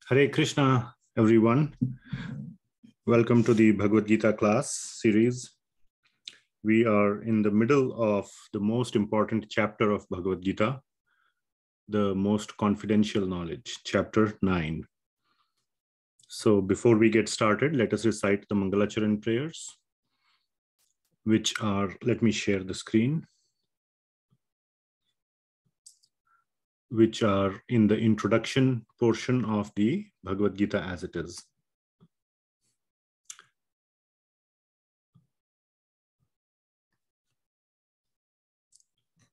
Hare Krishna, everyone. Welcome to the Bhagavad Gita class series. We are in the middle of the most important chapter of Bhagavad Gita, the most confidential knowledge, chapter 9. So before we get started, let us recite the Mangalacharan prayers, which are, let me share the screen, which are in the introduction portion of the Bhagavad Gita as it is.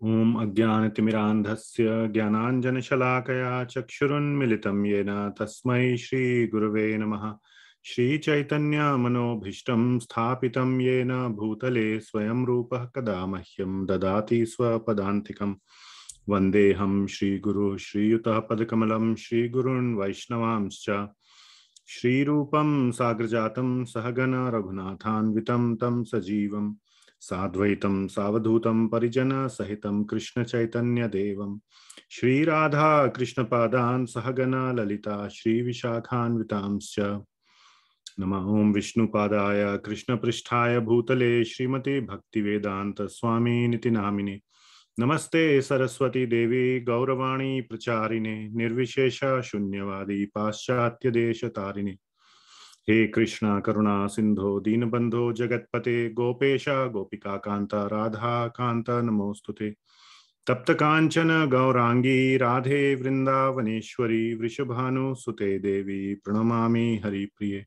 Om Ajnanatimirandhasya Jnananjanashalakaya Chakshurunmilitam Yena Tasmai Shri Gurave Namaha Shri Chaitanya Manobhishtam Sthapitam Yena Bhutale Swayam Rupa Kadamahyam Dadati Swapadantikam Vandeham Shri Guru Shri Yuta Padakamalam Shri Gurun Vaishnavamscha Shri Rupam Sagrajatam Sahagana Raghunathan Vitam Tam Sajivam Sadvaitam Savadhutam Parijana Sahitam Krishna Chaitanya Devam Shri Radha Krishna Padan Sahagana Lalita Shri Vishakhan Vitamscha Nama Om Vishnu Padaya Krishna Pristhaya Bhutale Srimati Bhakti Vedanta Swami Niti Namine Namaste Saraswati Devi Gauravani Pracharine Nirvishesha Shunyavadi Paschatya Desha Tarine He Krishna Karuna Sindho Dinabandho Jagatpate Gopesha Gopika Kanta Radha Kanta Namostute Tapta Kanchana Gaurangi Radhe Vrindavaneshwari Vrishabhanu Sute Devi Pranamami Hari Priye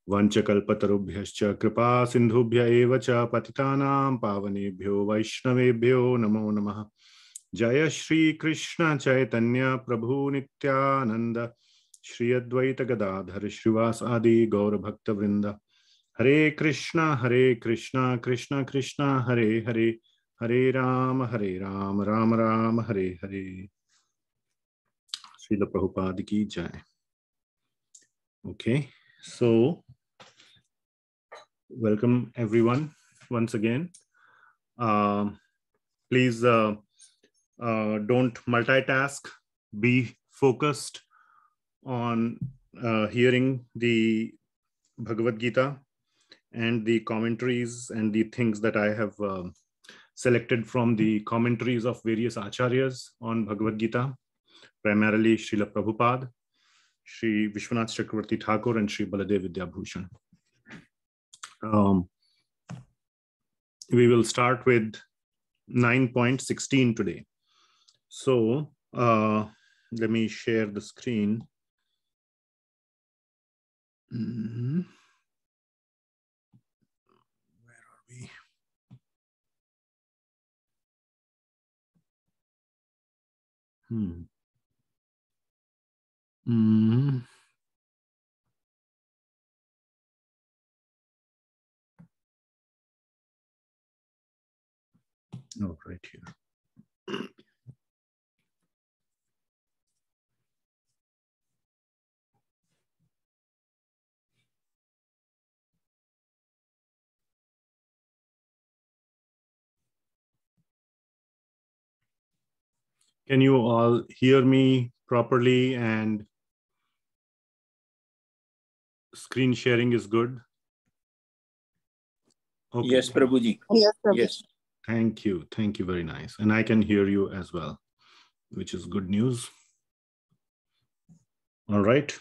Vanchakalpatarubhyascha Kripa Sindhubhya Evacha Patitanam Pavanebhyo Vaishnavebhyo Namo Namaha Jaya Shri Krishna Chaitanya Prabhu Nityananda Shri Advaita Gadadhar Shrivas Adi Gaura Bhakta Vrinda Hare Krishna Krishna Krishna Hare Hare Hare Rama Rama Rama Hare Hare. Srila Prabhupada ki jai. Okay, so welcome everyone once again. Please don't multitask. Be focused on hearing the Bhagavad Gita and the commentaries and the things that I have selected from the commentaries of various acharyas on Bhagavad Gita, primarily Srila Prabhupada, Sri Vishwanath Chakravarti Thakur, and Sri Baladev Vidyabhushan. We will start with 9.16 today. So let me share the screen. Where are we? Oh, right here. Can you all hear me properly and screen sharing is good? Okay. Yes, Prabhuji. Yes, Prabhuji. Yes. Thank you. Thank you. Very nice. And I can hear you as well, which is good news. All right.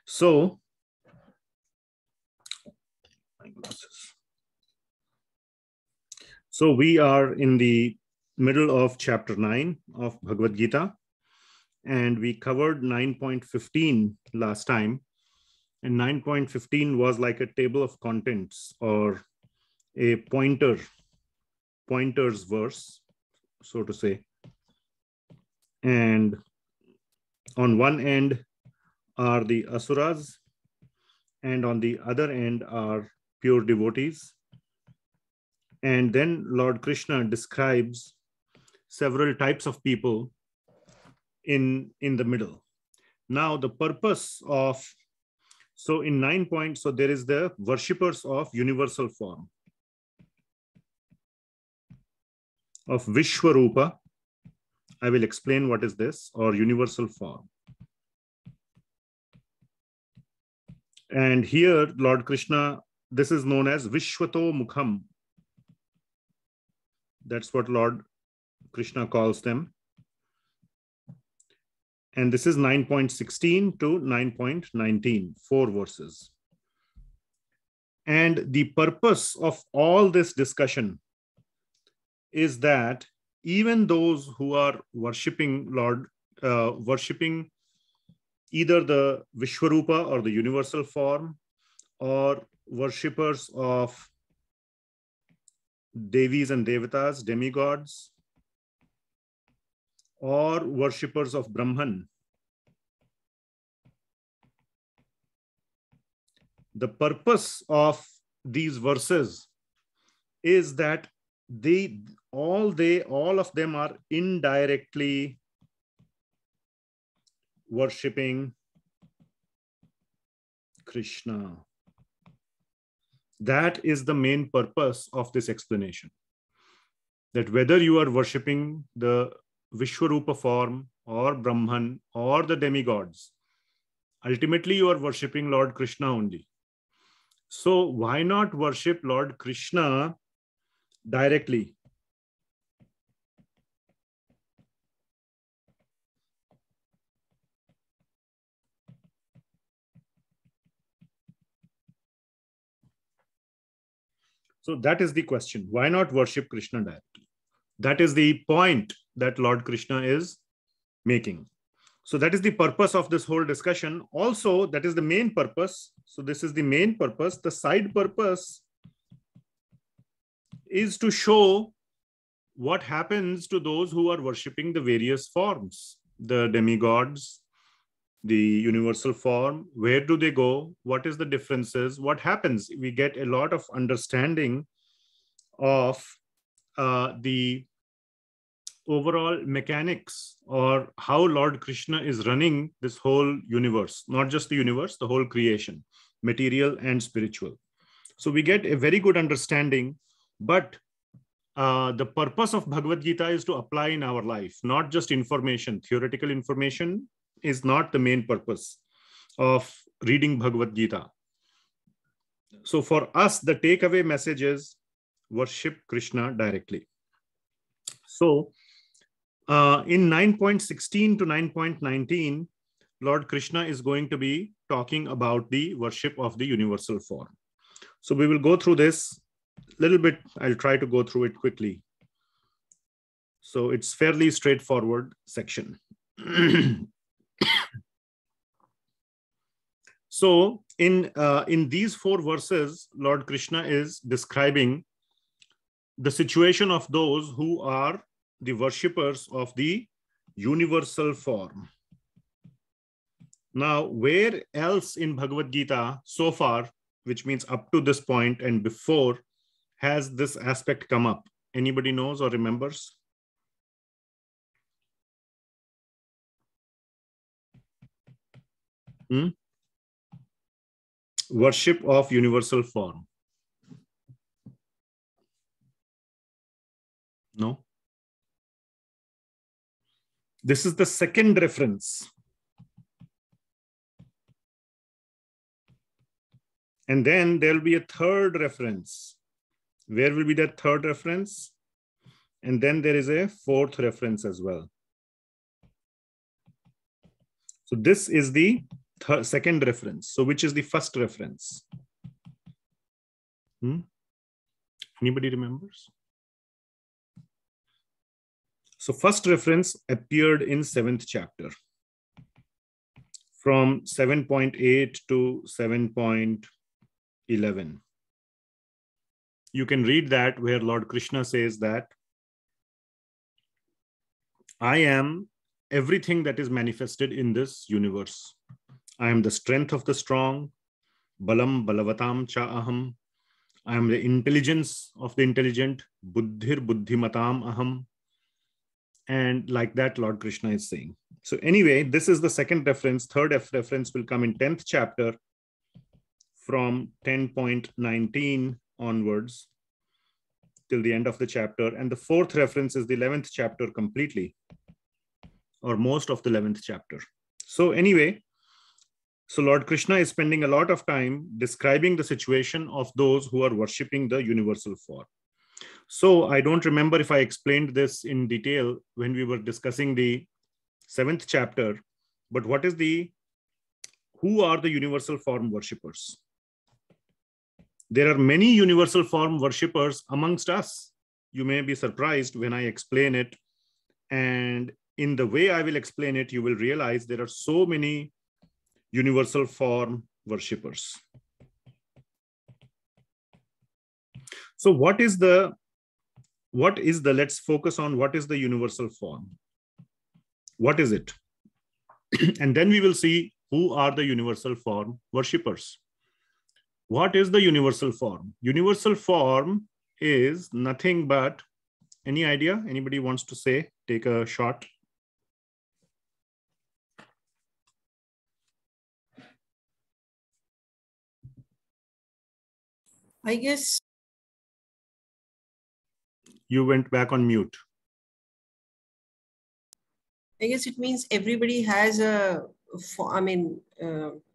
So, my glasses. So we are in the middle of chapter 9 of Bhagavad Gita, and we covered 9.15 last time. And 9.15 was like a table of contents or a pointer's verse, so to say. And on one end are the asuras, and on the other end are pure devotees. And then Lord Krishna describes several types of people in the middle. Now the purpose of, so in 9 points, so there is the worshippers of universal form, of Vishwarupa. I will explain what is this, or universal form. And here, Lord Krishna, this is known as Vishwato Mukham. That's what Lord Krishna calls them. And this is 9.16 to 9.19, 4 verses. And the purpose of all this discussion is that even those who are worshipping worshipping either the Vishwarupa or the universal form, or worshippers of Devis and Devatas, demigods, or worshippers of Brahman, the purpose of these verses is that all of them are indirectly worshipping Krishna. That is the main purpose of this explanation. That whether you are worshipping the Vishwarupa form or Brahman or the demigods, ultimately you are worshipping Lord Krishna only. So why not worship Lord Krishna directly? So that is the question. Why not worship Krishna directly? That is the point that Lord Krishna is making. So that is the purpose of this whole discussion. Also, that is the main purpose. So this is the main purpose. The side purpose is to show what happens to those who are worshipping the various forms, the demigods, the universal form. Where do they go? What is the differences? What happens? We get a lot of understanding of the overall mechanics, or how Lord Krishna is running this whole universe, not just the universe, the whole creation, material and spiritual. So we get a very good understanding, but the purpose of Bhagavad Gita is to apply in our life, not just information. Theoretical information is not the main purpose of reading Bhagavad Gita. So for us, the takeaway message is worship Krishna directly. So in 9.16 to 9.19, Lord Krishna is going to be talking about the worship of the universal form. So we will go through this a little bit. I'll try to go through it quickly. So it's fairly straightforward section. So in these 4 verses, Lord Krishna is describing the situation of those who are the worshippers of the universal form. Now, where else in Bhagavad Gita so far, which means up to this point and before, has this aspect come up? Anybody knows or remembers? Worship of universal form. No? This is the second reference. And then there will be a third reference. Where will be that third reference? And then there is a fourth reference as well. So this is the second reference. So which is the first reference? Anybody remembers? So first reference appeared in 7th chapter, from 7.8 to 7.11. You can read that, where Lord Krishna says that I am everything that is manifested in this universe. I am the strength of the strong, balam balavatam cha aham. I am the intelligence of the intelligent, buddhir buddhimatam aham. And like that, Lord Krishna is saying. So anyway, this is the second reference. Third reference will come in 10th chapter from 10.19 onwards till the end of the chapter. And the fourth reference is the 11th chapter completely, or most of the 11th chapter. So anyway, So Lord Krishna is spending a lot of time describing the situation of those who are worshipping the universal form. So I don't remember if I explained this in detail when we were discussing the 7th chapter, but who are the universal form worshippers? There are many universal form worshippers amongst us. You may be surprised when I explain it. And in the way I will explain it, you will realize there are so many universal form worshippers. So let's focus on what is the universal form. What is it? And then we will see who are the universal form worshippers. What is the universal form? Universal form is nothing but, any idea? Anybody wants to say? Take a shot. I guess. You went back on mute. I guess it means everybody has a,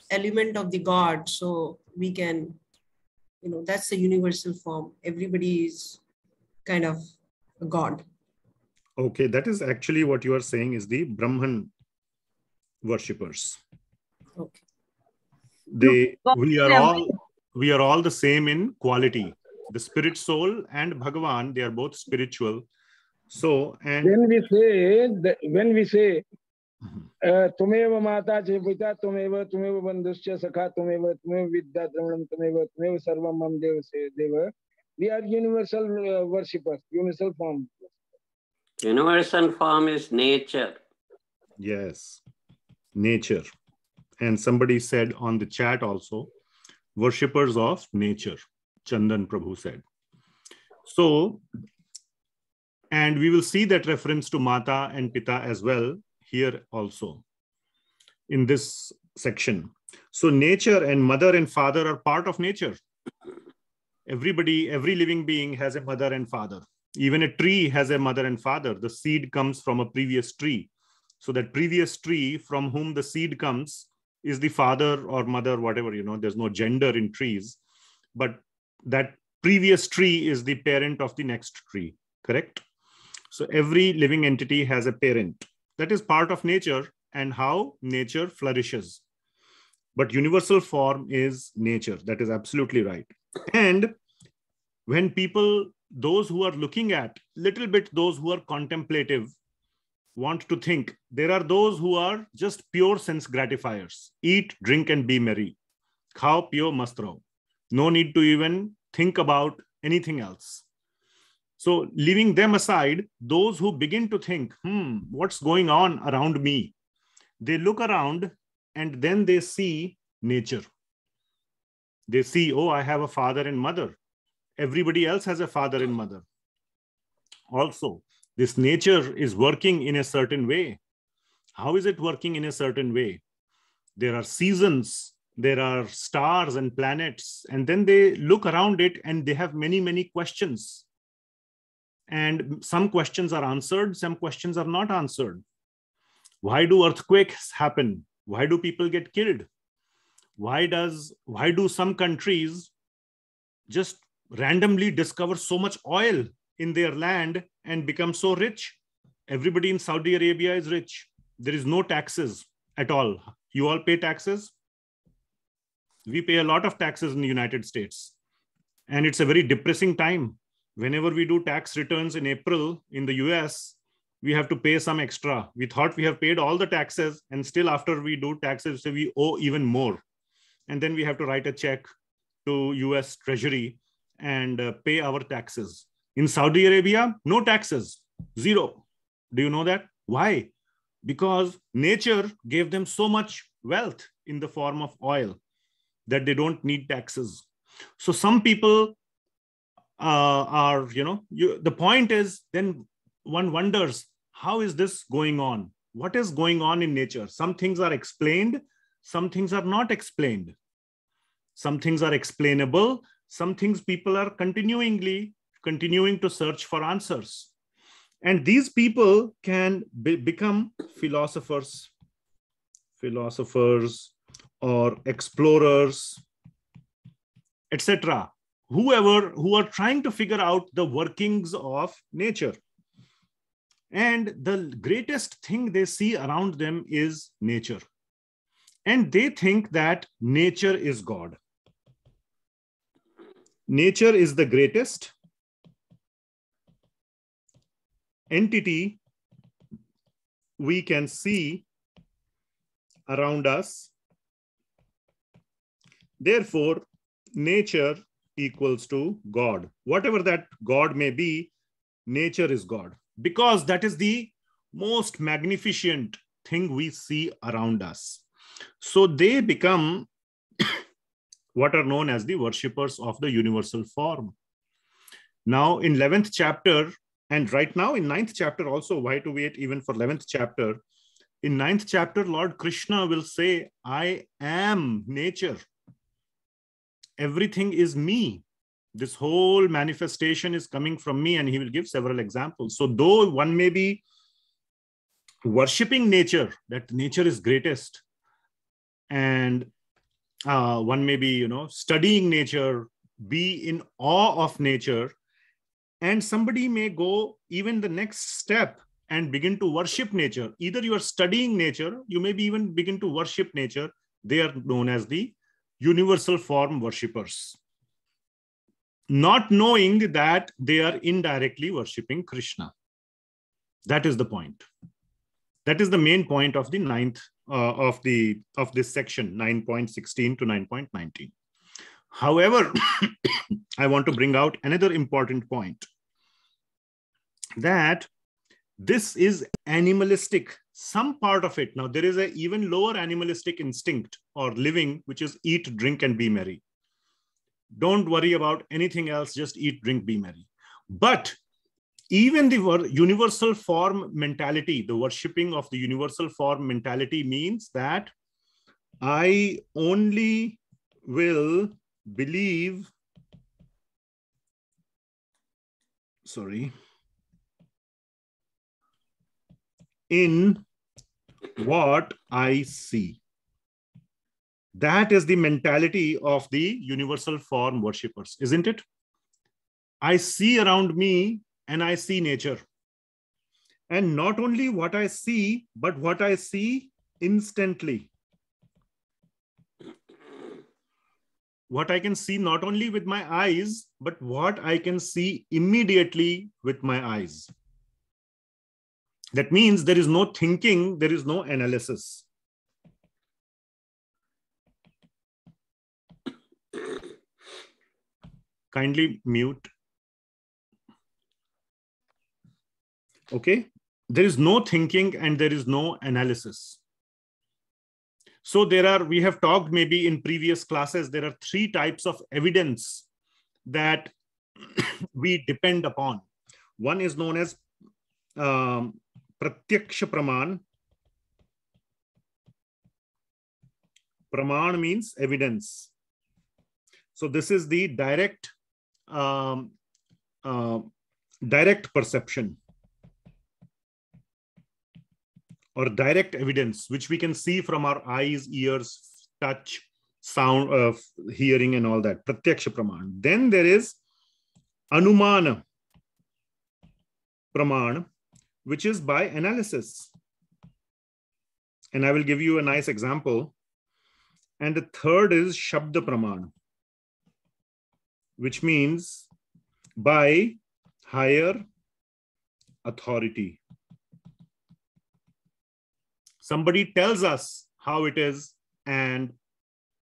element of the God. So we can, that's the universal form. Everybody is kind of a God. Okay, that is actually what you are saying is the Brahman worshippers. Okay. We are all the same in quality. The spirit soul and Bhagavan, they are both spiritual. So, and when we say tumeva mata che pita tumeva bandhusya sakha tumeva vidya dramam tumeva sarvam mam deva, we are universal worshippers, universal form. Universal form is nature. Yes, nature. And somebody said on the chat also, worshippers of nature, Chandan Prabhu said. So, and we will see that reference to Mata and Pita as well here also in this section. So nature and mother and father are part of nature. Every living being has a mother and father. Even a tree has a mother and father. The seed comes from a previous tree. So that previous tree from whom the seed comes is the father or mother, whatever, there's no gender in trees. But that previous tree is the parent of the next tree, correct? So every living entity has a parent. That is part of nature and how nature flourishes. But universal form is nature. That is absolutely right. And when people, those who are looking at, little bit those who are contemplative, want to think, there are those who are just pure sense gratifiers. Eat, drink, and be merry. Khao, piyo, mast raho. No need to even think about anything else. So leaving them aside, those who begin to think, what's going on around me? They look around and then they see nature. They see, oh, I have a father and mother. Everybody else has a father and mother. Also, this nature is working in a certain way. How is it working in a certain way? There are seasons, there are stars and planets, and then they look around it and they have many, many questions. And some questions are answered, some questions are not answered. Why do earthquakes happen? Why do people get killed? Why do some countries just randomly discover so much oil in their land and become so rich? Everybody in Saudi Arabia is rich. There is no taxes at all. You all pay taxes? We pay a lot of taxes in the United States. And it's a very depressing time. Whenever we do tax returns in April in the US, we have to pay some extra. We thought we have paid all the taxes, and still after we do taxes, so we owe even more. And then we have to write a check to US Treasury and pay our taxes. In Saudi Arabia, no taxes, zero. Do you know that? Why? Because nature gave them so much wealth in the form of oil that they don't need taxes. So some people are, the point is, then one wonders, how is this going on? What is going on in nature? Some things are explained, some things are not explained. Some things are explainable, some things people are continuing to search for answers. And these people can become philosophers, or explorers, etc. Whoever who are trying to figure out the workings of nature. And the greatest thing they see around them is nature. And they think that nature is God. Nature is the greatest entity we can see around us. Therefore, nature equals to God. Whatever that God may be, nature is God, because that is the most magnificent thing we see around us. So they become what are known as the worshippers of the universal form. Now in 11th chapter, and right now in 9th chapter also, why to wait even for 11th chapter? In 9th chapter, Lord Krishna will say, I am nature. Everything is me. This whole manifestation is coming from me, and he will give several examples. So though one may be worshipping nature, that nature is greatest, and one may be, studying nature, be in awe of nature, and somebody may go even the next step and begin to worship nature. Either you are studying nature, you may be even begin to worship nature. They are known as the universal form worshippers, not knowing that they are indirectly worshipping Krishna. That is the point. That is the main point of the ninth of this section, 9.16 to 9.19. However, I want to bring out another important point, that this is animalistic. Some part of it. Now, there is an even lower animalistic instinct or living, which is eat, drink, and be merry. Don't worry about anything else. Just eat, drink, be merry. But even the universal form mentality, the worshipping of the universal form mentality means that I only will believe, in what I see. That is the mentality of the universal form worshippers, isn't it? I see around me and I see nature. And not only what I see, but what I see instantly. What I can see not only with my eyes, but what I can see immediately with my eyes. That means there is no thinking, there is no analysis. Kindly mute. Okay. There is no thinking and there is no analysis. So we have talked maybe in previous classes, there are 3 types of evidence that we depend upon. One is known as pratyaksha pramaan. Pramaan means evidence. So this is the direct perception or direct evidence, which we can see from our eyes, ears, touch, sound, hearing, and all that. Pratyaksha pramaan. Then there is anumana pramaan, which is by analysis. And I will give you a nice example. And the third is shabda pramaan, which means by higher authority. Somebody tells us how it is, and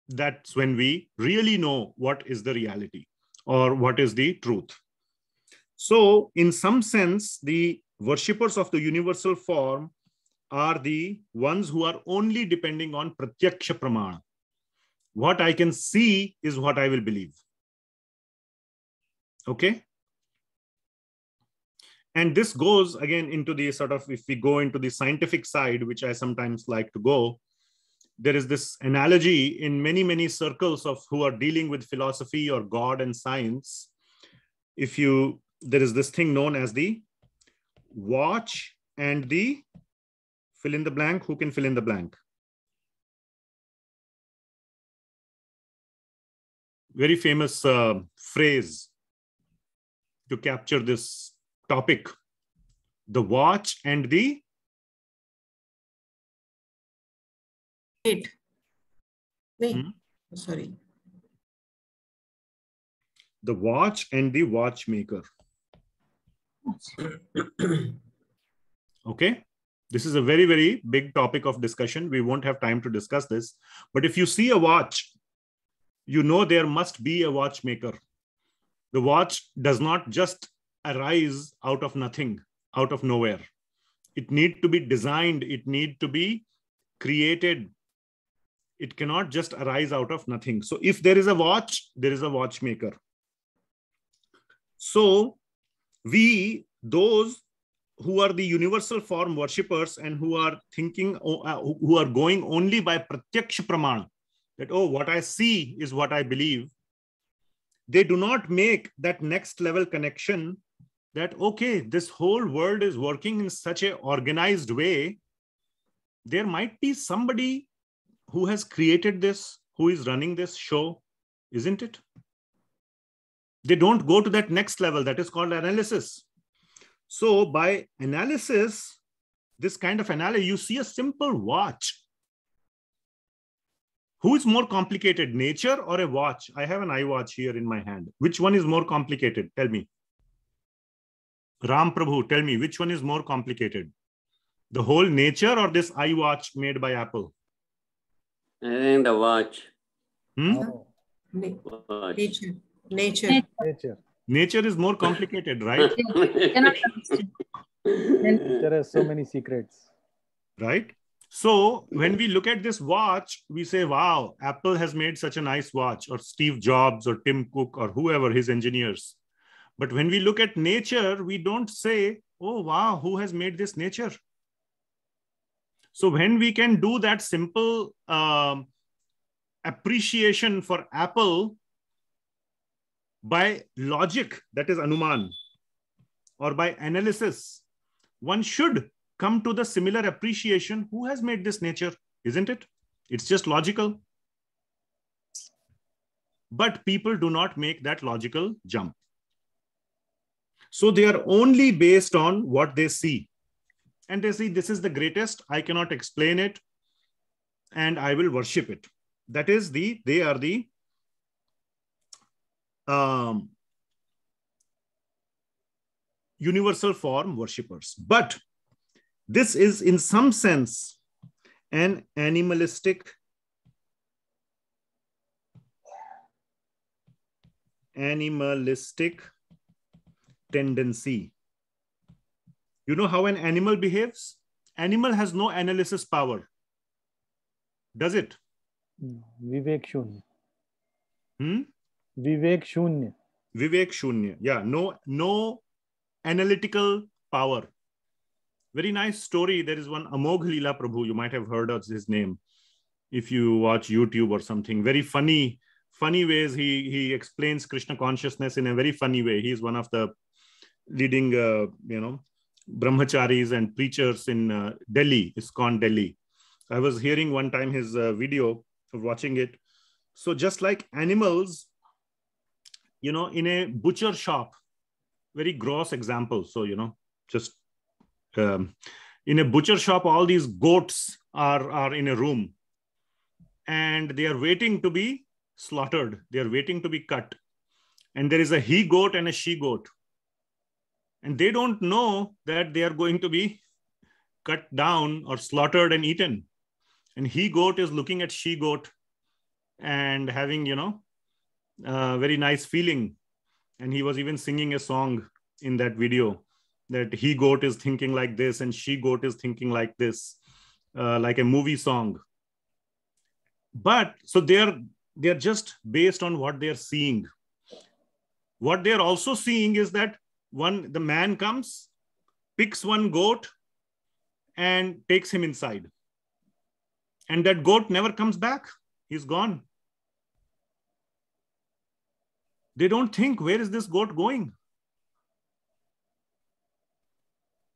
that's when we really know what is the reality or what is the truth. So in some sense, the worshippers of the universal form are the ones who are only depending on pratyaksha pramaan. What I can see is what I will believe. Okay. And this goes again into the sort of, if we go into the scientific side, which I sometimes like to go, there is this analogy in many, many circles of who are dealing with philosophy or God and science. There is this thing known as the watch and the fill in the blank. Who can fill in the blank? very famous phrase to capture this topic. The watch and the Wait. Sorry. The watch and the watchmaker. Okay. This is a very, very big topic of discussion. We won't have time to discuss this. But if you see a watch, you know there must be a watchmaker. The watch does not just arise out of nothing, out of nowhere. It needs to be designed. It needs to be created. It cannot just arise out of nothing. So if there is a watch, there is a watchmaker. So we, those who are the universal form worshippers and who are thinking, who are going only by pratyaksha pramaan, that, oh, what I see is what I believe, they do not make that next level connection that, okay, this whole world is working in such an organized way. There might be somebody who has created this, who is running this show, isn't it? They don't go to that next level. That is called analysis. So by analysis, this kind of analysis, you see a simple watch. Who is more complicated, nature or a watch? I have an iWatch here in my hand. Which one is more complicated? Tell me. Ram Prabhu, tell me, which one is more complicated? The whole nature or this iWatch made by Apple? I think the watch. Watch. Nature. Nature is more complicated, right? There are so many secrets. Right? So when we look at this watch, we say, wow, Apple has made such a nice watch, or Steve Jobs or Tim Cook or whoever, his engineers. But when we look at nature, we don't say, oh, wow, who has made this nature? So when we can do that simple appreciation for Apple by logic, that is Anuman, or by analysis, one should come to the similar appreciation. Who has made this nature? Isn't it? It's just logical. But people do not make that logical jump. So they are only based on what they see. And they say, this is the greatest, I cannot explain it, and I will worship it. That is they are the universal form worshippers. But this is in some sense an animalistic tendency. You know how an animal behaves? Animal has no analysis power. Does it? Vivek Shunya. Vivek Shunya. Vivek Shunya. Yeah, no analytical power. Very nice story. There is one Amogh Leela Prabhu. You might have heard of his name if you watch YouTube or something. Very funny ways. He explains Krishna consciousness in a very funny way. He is one of the leading, brahmacharis and preachers in Delhi, ISKCON Delhi. I was hearing one time his video, watching it. So just like animals, in a butcher shop, very gross example. So, just in a butcher shop, all these goats are in a room and they are waiting to be slaughtered. They are waiting to be cut. And there is a he goat and a she goat. And they don't know that they are going to be cut down or slaughtered and eaten. And he goat is looking at she goat and having, very nice feeling. And he was even singing a song in that video that he goat is thinking like this and she goat is thinking like this, like a movie song. But so they're just based on what they're seeing. What they're also seeing is that the man comes, picks one goat and takes him inside. And that goat never comes back. He's gone. They don't think, where is this goat going?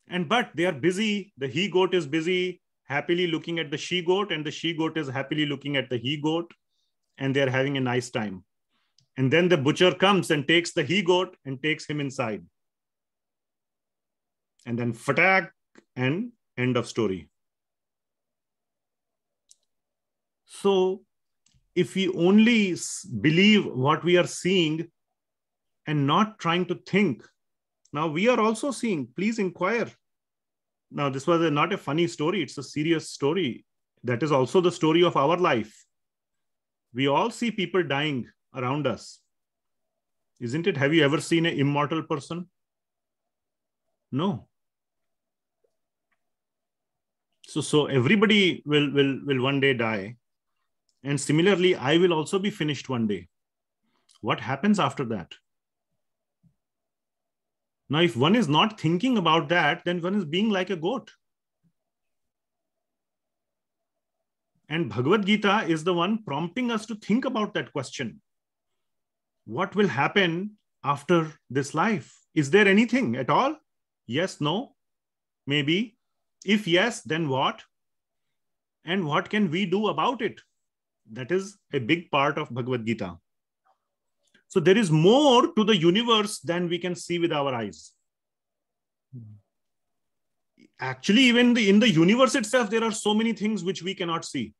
But they are busy. The he goat is busy, happily looking at the she goat, and the she goat is happily looking at the he goat, and they're having a nice time. And then the butcher comes and takes the he-goat and takes him inside. And then fatak, and end of story. So if we only believe what we are seeing and not trying to think, now we are also seeing, please inquire. Now this was not a funny story, it's a serious story. That is also the story of our life. We all see people dying around us. Isn't it? Have you ever seen an immortal person? No. So everybody will one day die. And similarly, I will also be finished one day. What happens after that? Now, if one is not thinking about that, then one is being like a goat. And Bhagavad Gita is the one prompting us to think about that question. What will happen after this life? Is there anything at all? Yes, no, maybe. If yes, then what? And what can we do about it? That is a big part of Bhagavad Gita. So there is more to the universe than we can see with our eyes. Actually, even in the universe itself, there are so many things which we cannot see.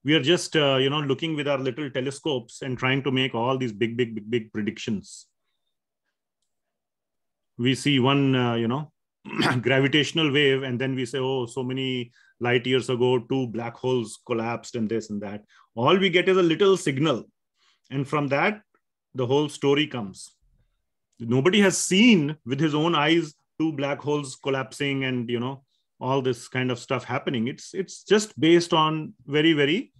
We are just, looking with our little telescopes and trying to make all these big predictions. We see one, gravitational wave, and then we say, oh, so many light years ago, 2 black holes collapsed and this and that. All we get is a little signal. And from that, the whole story comes. Nobody has seen with his own eyes 2 black holes collapsing and, all this kind of stuff happening. It's just based on very, very,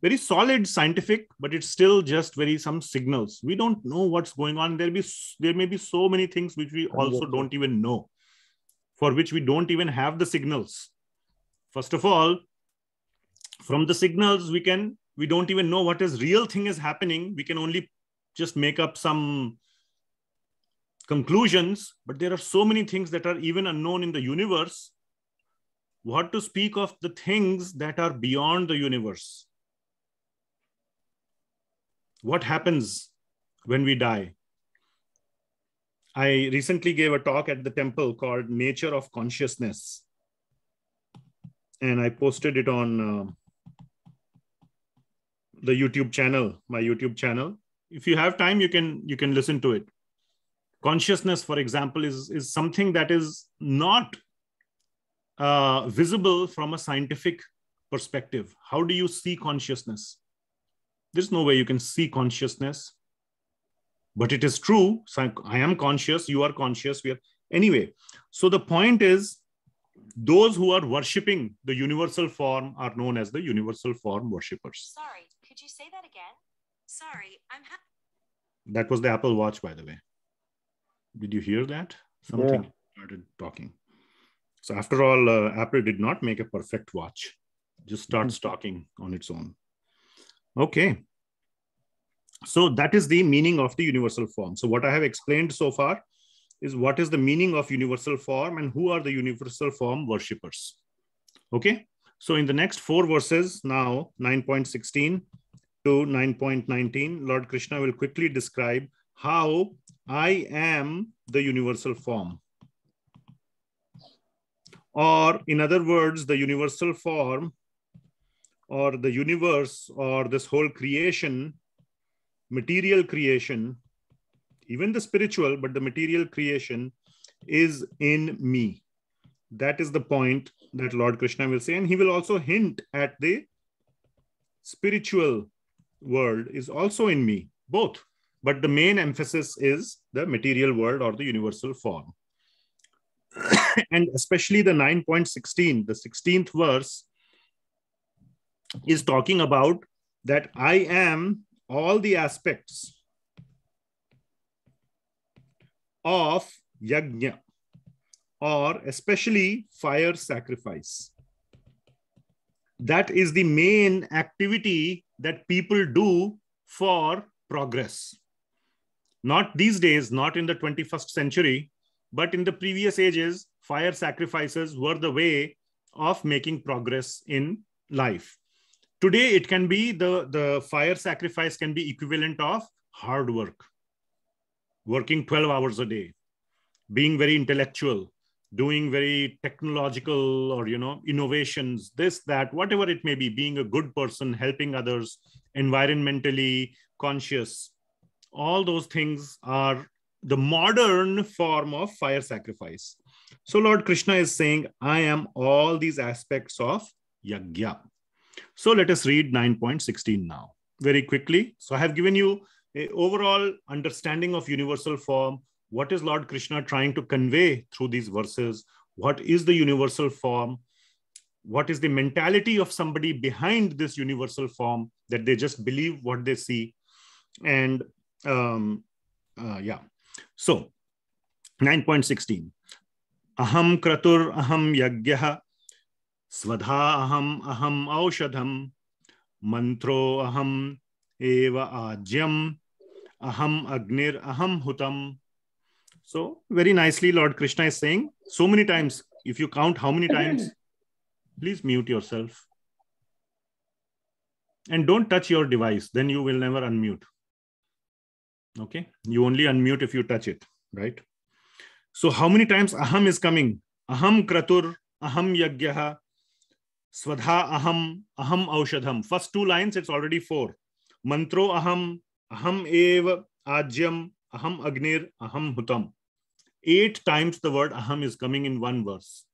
very solid scientific, but it's still just some signals. We don't know what's going on. There may be so many things which we also don't even know, for which we don't even have the signals. First of all, from the signals, we don't even know what is real thing is happening. We can only just make up some conclusions, but there are so many things that are even unknown in the universe. What to speak of the things that are beyond the universe? What happens when we die? I recently gave a talk at the temple called Nature of Consciousness. And I posted it on the YouTube channel, my YouTube channel. If you have time, you can listen to it. Consciousness, for example, is something that is not visible from a scientific perspective. How do you see consciousness? There's no way you can see consciousness. But it is true. So I am conscious, you are conscious. Anyway, so the point is, those who are worshipping the universal form are known as the universal form worshippers. Sorry, could you say that again? Sorry, That was the Apple Watch, by the way. Did you hear that? Something started talking. So after all, Apple did not make a perfect watch. Just starts talking on its own. Okay. So that is the meaning of the universal form. So what I have explained so far is what is the meaning of universal form and who are the universal form worshippers. Okay. So in the next 4 verses now, 9.16 to 9.19, Lord Krishna will quickly describe how I am the universal form. Or in other words, the universal form or the universe or this whole creation, material creation, even the spiritual, but the material creation is in me. That is the point that Lord Krishna will say. And he will also hint at the spiritual world is also in me, both. But the main emphasis is the material world or the universal form. And especially the 9.16, the 16th verse is talking about that I am all the aspects of yajna, or especially fire sacrifice. That is the main activity that people do for progress. Not these days, not in the 21st century, but in the previous ages, fire sacrifices were the way of making progress in life. Today, it can be the fire sacrifice can be equivalent of hard work, working 12 hours a day, being very intellectual, doing very technological or, innovations, this, that, whatever it may be, being a good person, helping others, environmentally conscious. All those things are the modern form of fire sacrifice. So Lord Krishna is saying, I am all these aspects of yajna. So let us read 9.16 now very quickly. So I have given you an overall understanding of universal form. What is Lord Krishna trying to convey through these verses? What is the universal form? What is the mentality of somebody behind this universal form, that they just believe what they see? And so 9.16. Aham kratur aham yajna svadha aham aushadham mantro aham eva ajyam aham agnir aham hutam. So very nicely Lord Krishna is saying so many times. If you count how many times, please mute yourself and don't touch your device, then you will never unmute. Okay, you only unmute if you touch it, right? So how many times aham is coming? Aham kratur aham yajna svadha aham aushadham. First two lines, it's already 4. Mantro aham eva ajyam aham agnir aham hutam. 8 times the word aham is coming in one verse.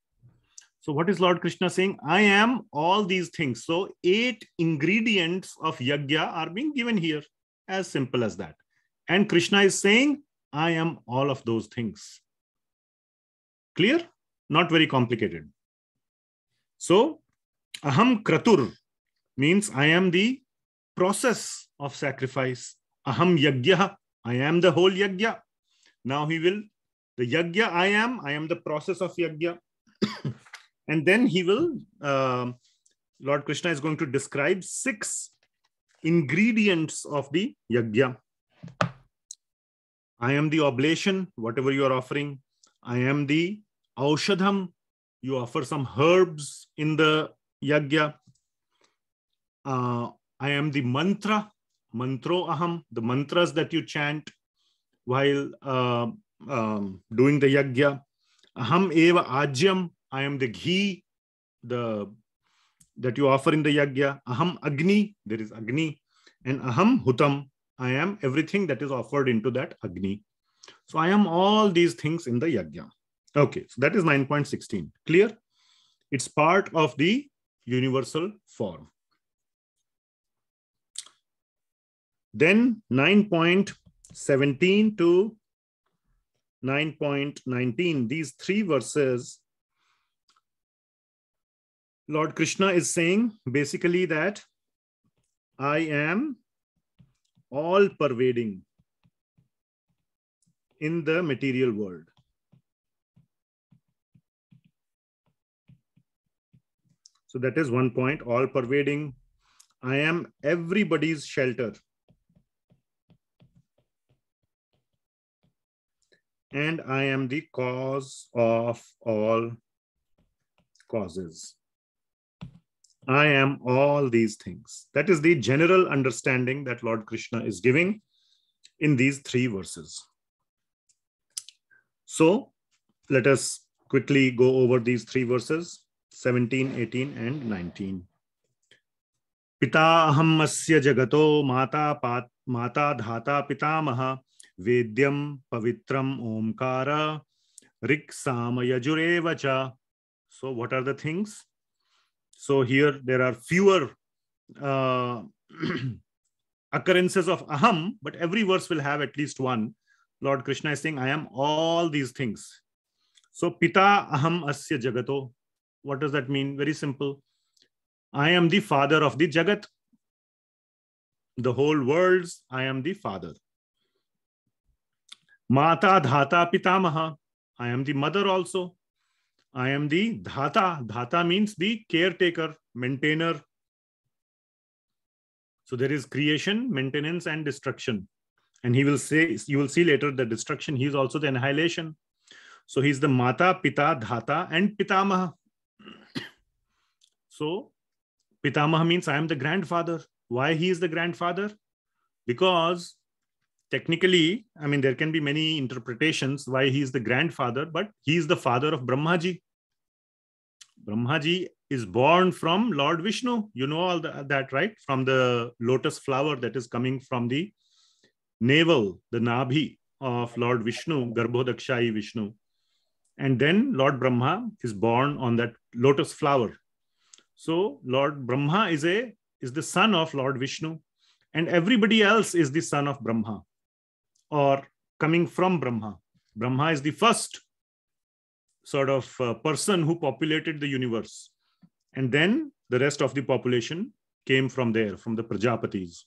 So what is Lord Krishna saying? I am all these things. So 8 ingredients of yajna are being given here, as simple as that. And Krishna is saying, I am all of those things. Clear? Not very complicated. So aham kratur means I am the process of sacrifice. Aham yajna, I am the whole yajna. Now the yajna I am the process of yajna. And then Lord Krishna is going to describe 6 ingredients of the yajna. I am the oblation, whatever you are offering. I am the aushadham, you offer some herbs in the yajna. I am the mantra, mantro aham, the mantras that you chant while doing the yajna. Aham eva ajyam, I am the ghee that you offer in the yajna. Aham agni, there is agni. And aham hutam, I am everything that is offered into that agni. So I am all these things in the yajna. Okay, so that is 9.16. Clear? It's part of the universal form. Then 9.17 to 9.19, these 3 verses, Lord Krishna is saying basically that I am all pervading in the material world. So that is one point, all pervading. I am everybody's shelter. And I am the cause of all causes. I am all these things. That is the general understanding that Lord Krishna is giving in these 3 verses. So let us quickly go over these 3 verses, 17, 18, and 19. Pita aham asya jagato mata dhata pitamaha vedyam pavitram omkara riksama yajurevacha. So what are the things? So here there are fewer occurrences of aham, but every verse will have at least one. Lord Krishna is saying, I am all these things. So pita aham asya jagato. What does that mean? Very simple. I am the father of the jagat. The whole world's, I am the father. Mata dhata pitamaha. I am the mother also. I am the dhata. Dhata means the caretaker, maintainer. So there is creation, maintenance, and destruction. And he will say, you will see later the destruction, he is also the annihilation. So he is the mata, pita, dhata, and pitamaha. So pitamaha means I am the grandfather. Why he is the grandfather? Because technically, I mean, there can be many interpretations why he is the grandfather, but he is the father of Brahmaji. Brahmaji is born from Lord Vishnu. You know all that, right? From the lotus flower that is coming from the navel, the nabhi of Lord Vishnu, Garbhodakshai Vishnu. And then Lord Brahma is born on that lotus flower. So Lord Brahma is the son of Lord Vishnu, and everybody else is the son of Brahma or coming from Brahma. Brahma is the first sort of person who populated the universe. And then the rest of the population came from there, from the Prajapatis.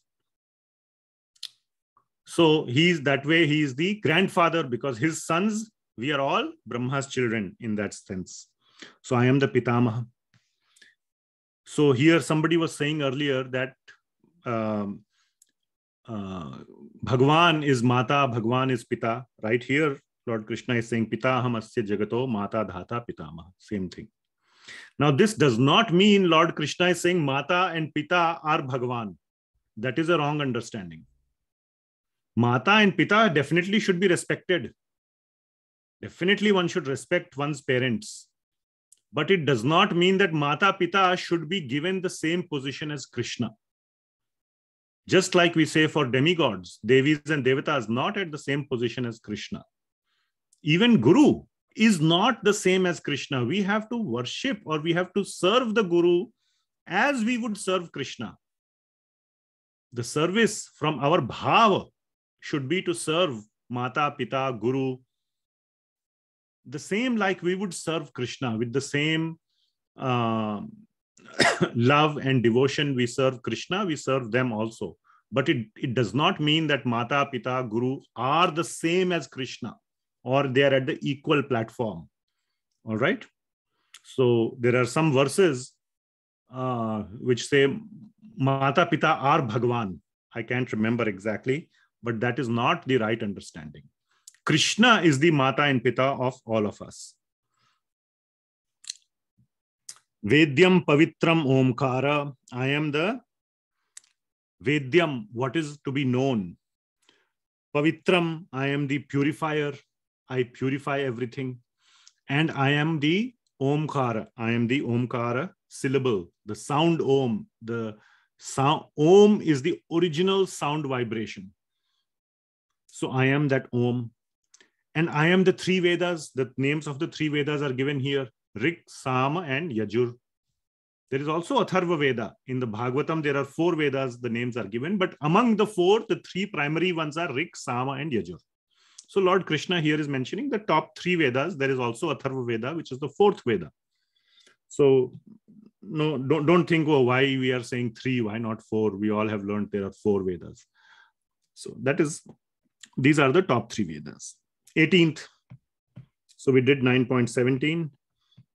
So he's that way, he is the grandfather because his sons, we are all Brahma's children in that sense. So I am the Pitamaha. So here somebody was saying earlier that Bhagwan is Mata, Bhagwan is Pita. Right here, Lord Krishna is saying Pita aham asya jagato Mata dhata Pitamaha. Same thing. Now this does not mean Lord Krishna is saying Mata and Pita are Bhagwan. That is a wrong understanding. Mata and Pita definitely should be respected. Definitely one should respect one's parents. But it does not mean that Mata Pita should be given the same position as Krishna. Just like we say for demigods, Devis and Devatas not at the same position as Krishna. Even Guru is not the same as Krishna. We have to worship or we have to serve the Guru as we would serve Krishna. The service from our bhava should be to serve Mata, Pita, Guru, the same like we would serve Krishna with the same love and devotion we serve Krishna, we serve them also. But it does not mean that Mata, Pita, Guru are the same as Krishna or they are at the equal platform. All right. So there are some verses which say Mata, Pita are Bhagwan. I can't remember exactly, but that is not the right understanding. Krishna is the Mata and Pita of all of us. Vedyam Pavitram Omkara. I am the Vedyam, what is to be known. Pavitram, I am the purifier. I purify everything. And I am the Omkara. I am the Omkara syllable, the sound Om. The sound Om is the original sound vibration. So I am that Om. And I am the three Vedas. The names of the three Vedas are given here. Rik, Sama, and Yajur. There is also Atharva Veda. In the Bhagavatam, there are 4 Vedas, the names are given. But among the 4, the 3 primary ones are Rik, Sama, and Yajur. So Lord Krishna here is mentioning the top 3 Vedas. There is also Atharva Veda, which is the 4th Veda. So no, don't think, oh, why we are saying 3, why not 4? We all have learned there are 4 Vedas. So these are the top 3 Vedas. 18th. So we did 9.17.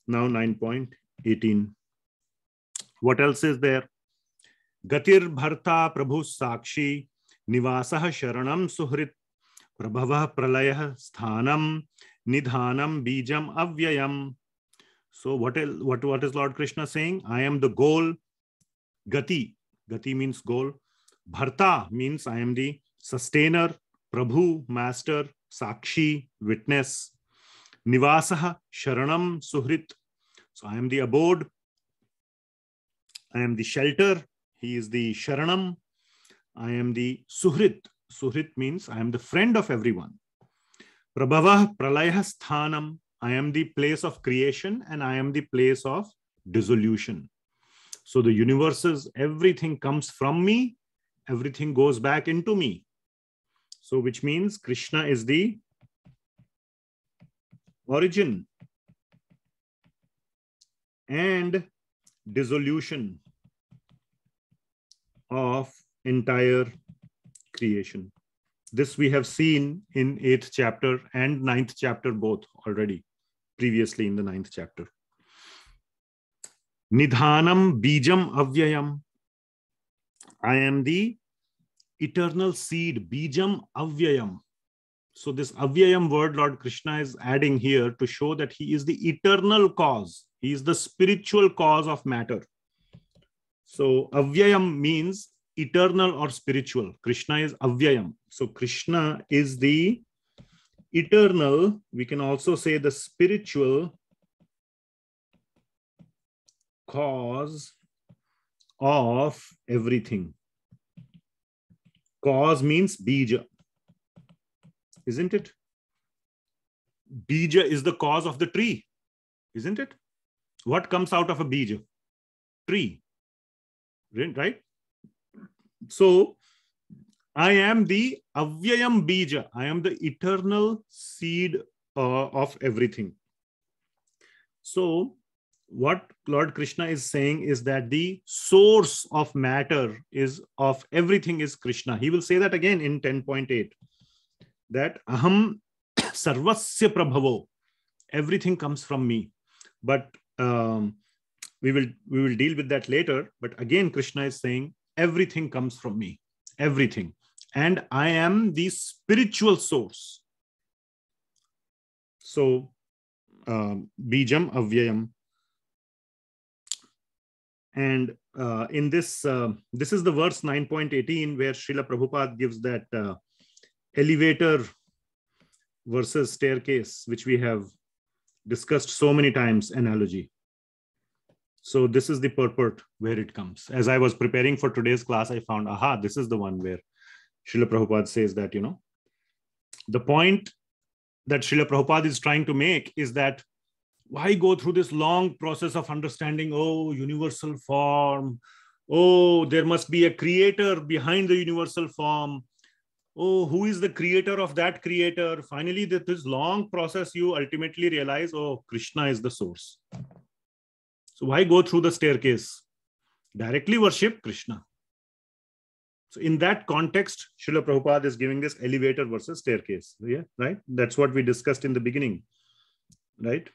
Now 9.18. What else is there? Gatir Bharta Prabhu Sakshi Nivasah Sharanam Suhrit Prabhavah Pralayah Sthanam Nidhanam Bijam Avyayam. So what is Lord Krishna saying? I am the goal. Gati. Gati means goal. Bharta means I am the sustainer. Prabhu, master. Sakshi, witness. Nivasaha, Sharanam, Suhrit. So I am the abode. I am the shelter. He is the Sharanam. I am the Suhrit. Suhrit means I am the friend of everyone. Prabhavah, Pralayah Sthanam. I am the place of creation and I am the place of dissolution. So the universes, everything comes from me. Everything goes back into me. So which means Krishna is the origin and dissolution of entire creation. This we have seen in 8th chapter and 9th chapter both already, previously in the 9th chapter. Nidhanam bijam avyayam. I am the eternal seed, bijam avyayam. So this avyayam word Lord Krishna is adding here to show that he is the eternal cause. He is the spiritual cause of matter. So avyayam means eternal or spiritual. Krishna is avyayam. So Krishna is the eternal, we can also say the spiritual cause of everything. Cause means bija, isn't it? Bija is the cause of the tree, isn't it? What comes out of a bija? Tree, right? So I am the avyayam bija. I am the eternal seed of everything. So what Lord Krishna is saying is that the source of matter is of everything is Krishna. He will say that again in 10.8, that aham sarvasya prabhavo, everything comes from me. But we will deal with that later. But again, Krishna is saying everything comes from me, everything, and I am the spiritual source. So bijam avyayam. And in this, this is the verse 9.18 where Srila Prabhupada gives that elevator versus staircase, which we have discussed so many times, analogy. So this is the purport where it comes. As I was preparing for today's class, I found, aha, this is the one where Srila Prabhupada says that, the point that Srila Prabhupada is trying to make is that why go through this long process of understanding, oh, universal form, oh, there must be a creator behind the universal form, oh, who is the creator of that creator? Finally, this long process, you ultimately realize, oh, Krishna is the source. So why go through the staircase? Directly worship Krishna. So in that context, Srila Prabhupada is giving this elevator versus staircase. Yeah, right? That's what we discussed in the beginning, right?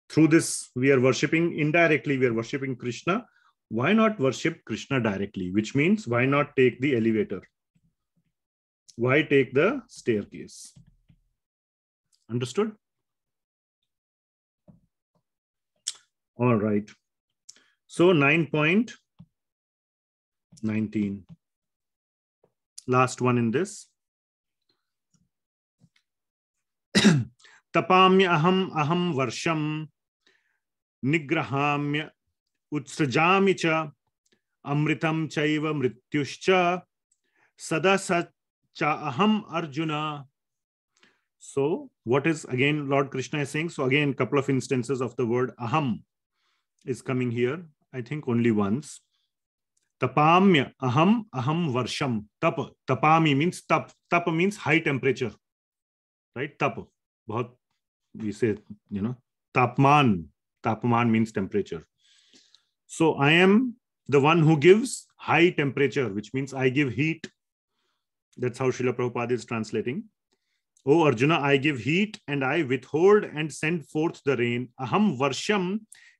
Through this, we are worshipping indirectly, we are worshipping Krishna. Why not worship Krishna directly? Which means, why not take the elevator? Why take the staircase? Understood? All right. So 9.19. Last one in this. Tapamya aham varsham nigrahamya utsrajami cha amritam chaiva mrityuscha sadasa cha aham arjuna. So what is again Lord Krishna is saying? So again, couple of instances of the word aham is coming here. I think only once. Tapamya aham varsham. Tapami means tap. Tap means high temperature. Right? Tap. We say, tapman. Tapman means temperature. So I am the one who gives high temperature, which means I give heat. That's how Srila Prabhupada is translating. Oh Arjuna, I give heat and I withhold and send forth the rain. Aham varsham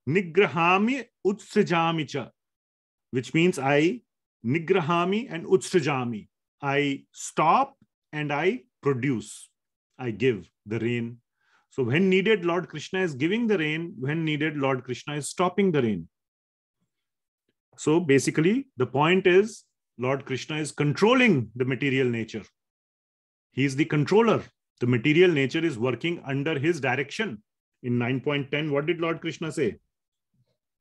nigrahami utsrajami cha, which means I nigrahami and utsrajami. I stop and I produce. I give the rain. So when needed, Lord Krishna is giving the rain. When needed, Lord Krishna is stopping the rain. So basically, the point is, Lord Krishna is controlling the material nature. He is the controller. The material nature is working under his direction. In 9.10, what did Lord Krishna say?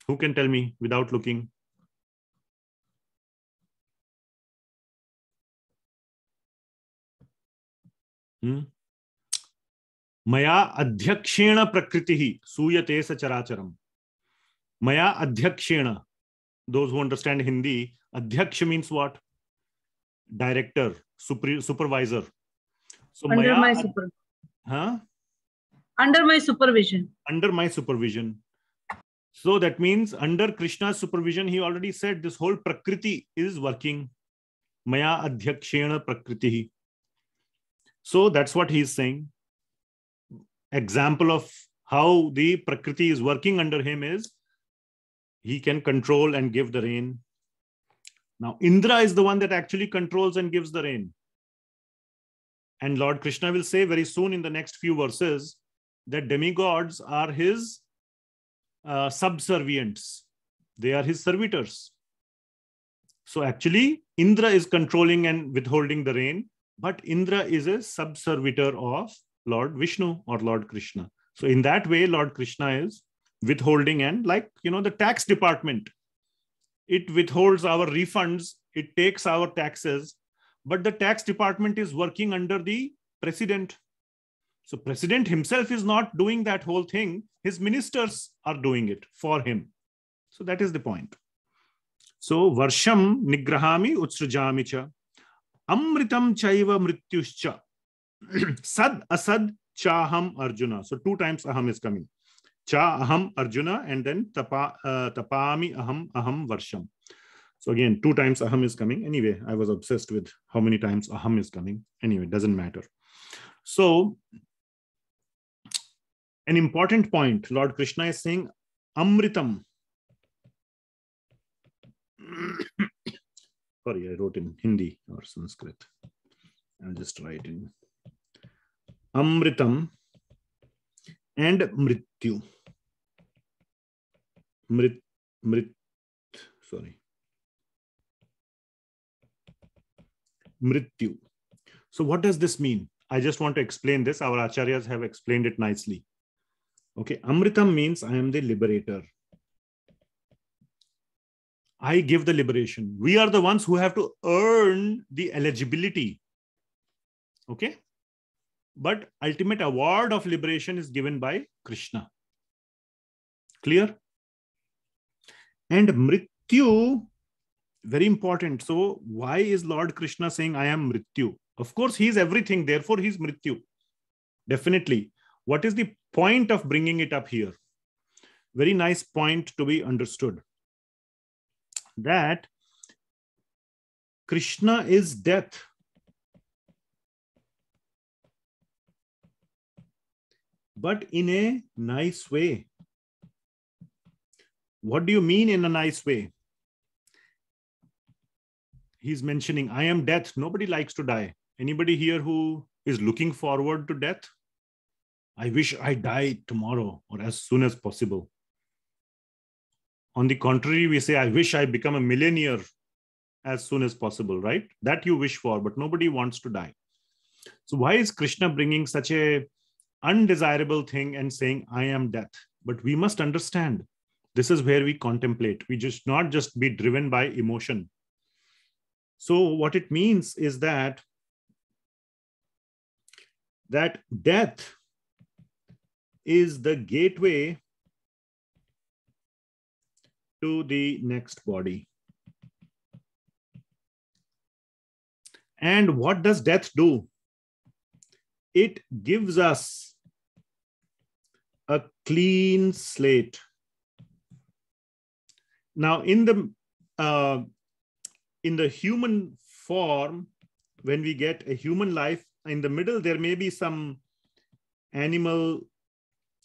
Who can tell me without looking? Maya adhyakshena prakritihi suyate sacharacharam. Maya adhyakshena. Those who understand Hindi, adhyaksha means what? Director, supervisor. So under Maya, my supervision. Huh? Under my supervision. Under my supervision. So that means under Krishna's supervision, he already said this whole prakriti is working. Maya adhyakshena prakritihi. So that's what he is saying. Example of how the prakriti is working under him is he can control and give the rain. Now Indra is the one that actually controls and gives the rain. And Lord Krishna will say very soon in the next few verses that demigods are his subservients. They are his servitors. So actually, Indra is controlling and withholding the rain, but Indra is a subservitor of Lord Vishnu or Lord Krishna. So in that way, Lord Krishna is withholding, and like, the tax department, it withholds our refunds, it takes our taxes, but the tax department is working under the president. So president himself is not doing that whole thing. His ministers are doing it for him. So that is the point. So varsham nigrahami utsrajami cha amritam chaiva mrityuscha sad asad chaham Arjuna. So 2 times aham is coming. Cha aham Arjuna, and then tapami aham varsham. So again, 2 times aham is coming. Anyway, I was obsessed with how many times aham is coming. Anyway, it doesn't matter. So an important point, Lord Krishna is saying amritam. Sorry, I wrote in Hindi or Sanskrit. I'll just write in amritam and mrytyu. Mrytyu. So what does this mean? I just want to explain this. Our acharyas have explained it nicely. Okay, amritam means I am the liberator. I give the liberation. We are the ones who have to earn the eligibility. Okay? But ultimate award of liberation is given by Krishna. Clear? And mrytyu, very important. So why is Lord Krishna saying I am mrytyu? Of course, he is everything. Therefore, he is mrytyu. Definitely. What is the point of bringing it up here? Very nice point to be understood. That Krishna is death. But in a nice way. What do you mean in a nice way? He's mentioning, I am death. Nobody likes to die. Anybody here who is looking forward to death? I wish I died tomorrow or as soon as possible. On the contrary, we say, I wish I become a millionaire as soon as possible, right? That you wish for, but nobody wants to die. So why is Krishna bringing such a undesirable thing and saying, I am death? But we must understand, this is where we contemplate. We just not just be driven by emotion. So what it means is that death is the gateway to the next body. And what does death do? It gives us a clean slate. Now, in the human form, when we get a human life, in the middle, there may be some animal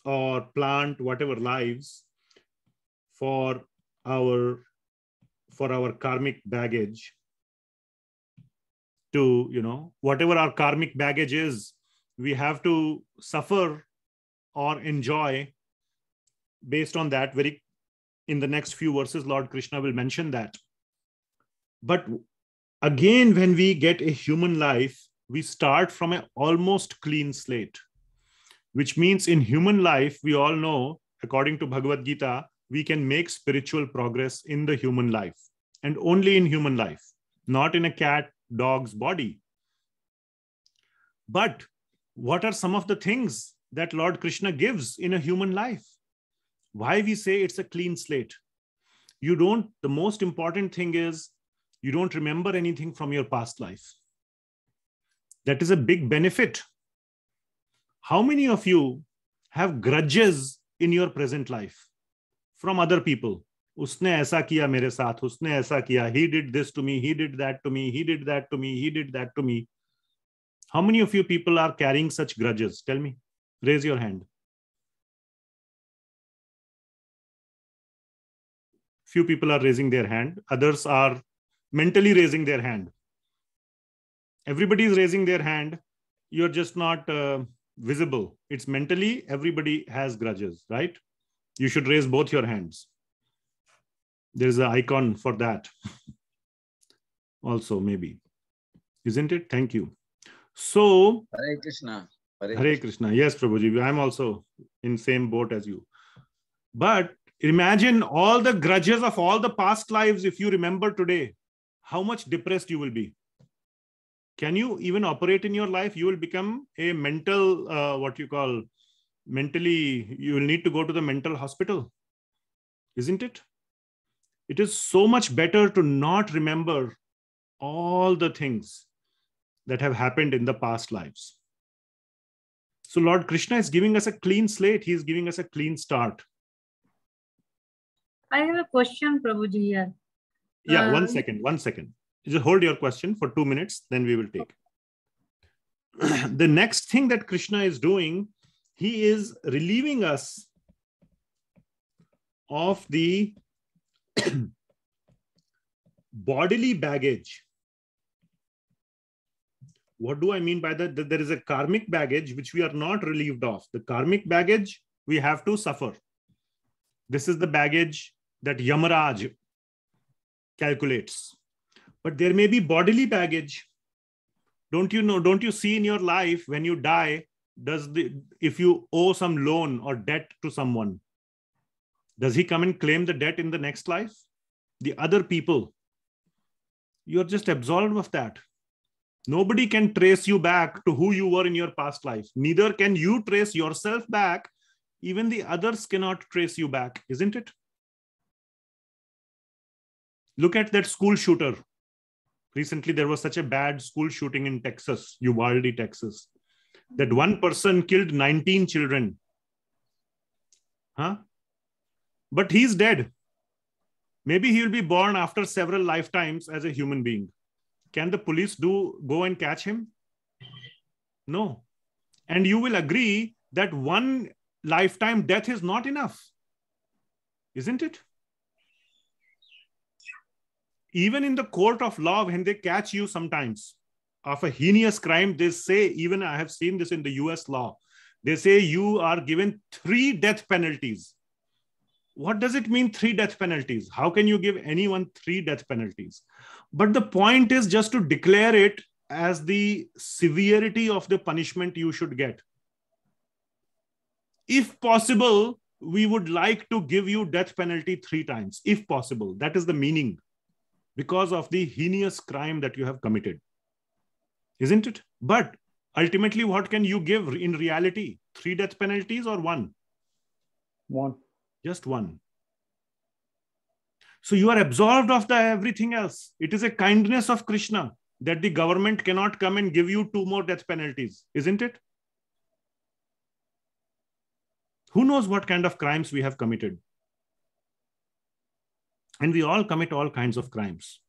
or plant, whatever lives for our karmic baggage to, whatever our karmic baggage is, we have to suffer or enjoy based on that. In the next few verses, Lord Krishna will mention that. But again, when we get a human life, we start from an almost clean slate, which means in human life, we all know, according to Bhagavad Gita, we can make spiritual progress in the human life, and only in human life, not in a cat, dog's body. But what are some of the things that Lord Krishna gives in a human life? Why we say it's a clean slate? The most important thing is you don't remember anything from your past life. That is a big benefit. How many of you have grudges in your present life from other people? Usne aisa kiya mere saath, usne aisa kiya, he did this to me, he did that to me, he did that to me, he did that to me. How many of you people are carrying such grudges? Tell me. Raise your hand. Few people are raising their hand. Others are mentally raising their hand. Everybody is raising their hand. You're just not visible. It's mentally, everybody has grudges, right? You should raise both your hands. There's an icon for that. also, maybe. Isn't it? Thank you. So, Hare Krishna. Hare Krishna. Yes, Prabhuji, I'm also in same boat as you. But imagine all the grudges of all the past lives if you remember today, how much depressed you will be. Can you even operate in your life? You will become a mental, mentally, you will need to go to the mental hospital. Isn't it? It is so much better to not remember all the things that have happened in the past lives. So Lord Krishna is giving us a clean slate. He is giving us a clean start. I have a question, Prabhuji, here. Yeah, one second. Just hold your question for 2 minutes, then we will take. The next thing that Krishna is doing, he is relieving us of the bodily baggage. What do I mean by that? That there is a karmic baggage which we are not relieved of. The karmic baggage we have to suffer. This is the baggage that Yamaraj calculates. But there may be bodily baggage. Don't you see in your life when you die, if you owe some loan or debt to someone, does he come and claim the debt in the next life? The other people, you're just absolved of that. Nobody can trace you back to who you were in your past life. Neither can you trace yourself back. Even the others cannot trace you back, isn't it? Look at that school shooter. Recently, there was such a bad school shooting in Texas, Uvalde, Texas, that one person killed 19 children. But he's dead. Maybe he will be born after several lifetimes as a human being. Can the police go and catch him? No. And you will agree that one lifetime death is not enough. Isn't it? Even in the court of law, when they catch you sometimes of a heinous crime, they say, even I have seen this in the US law, they say you are given 3 death penalties. What does it mean, 3 death penalties? How can you give anyone 3 death penalties? But the point is just to declare it as the severity of the punishment you should get. If possible, we would like to give you death penalty 3 times, if possible. That is the meaning, because of the heinous crime that you have committed. Isn't it? But ultimately, what can you give in reality? 3 death penalties or 1? 1. Just 1. So you are absolved of everything else. It is a kindness of Krishna that the government cannot come and give you 2 more death penalties. Isn't it? Who knows what kind of crimes we have committed? And we all commit all kinds of crimes.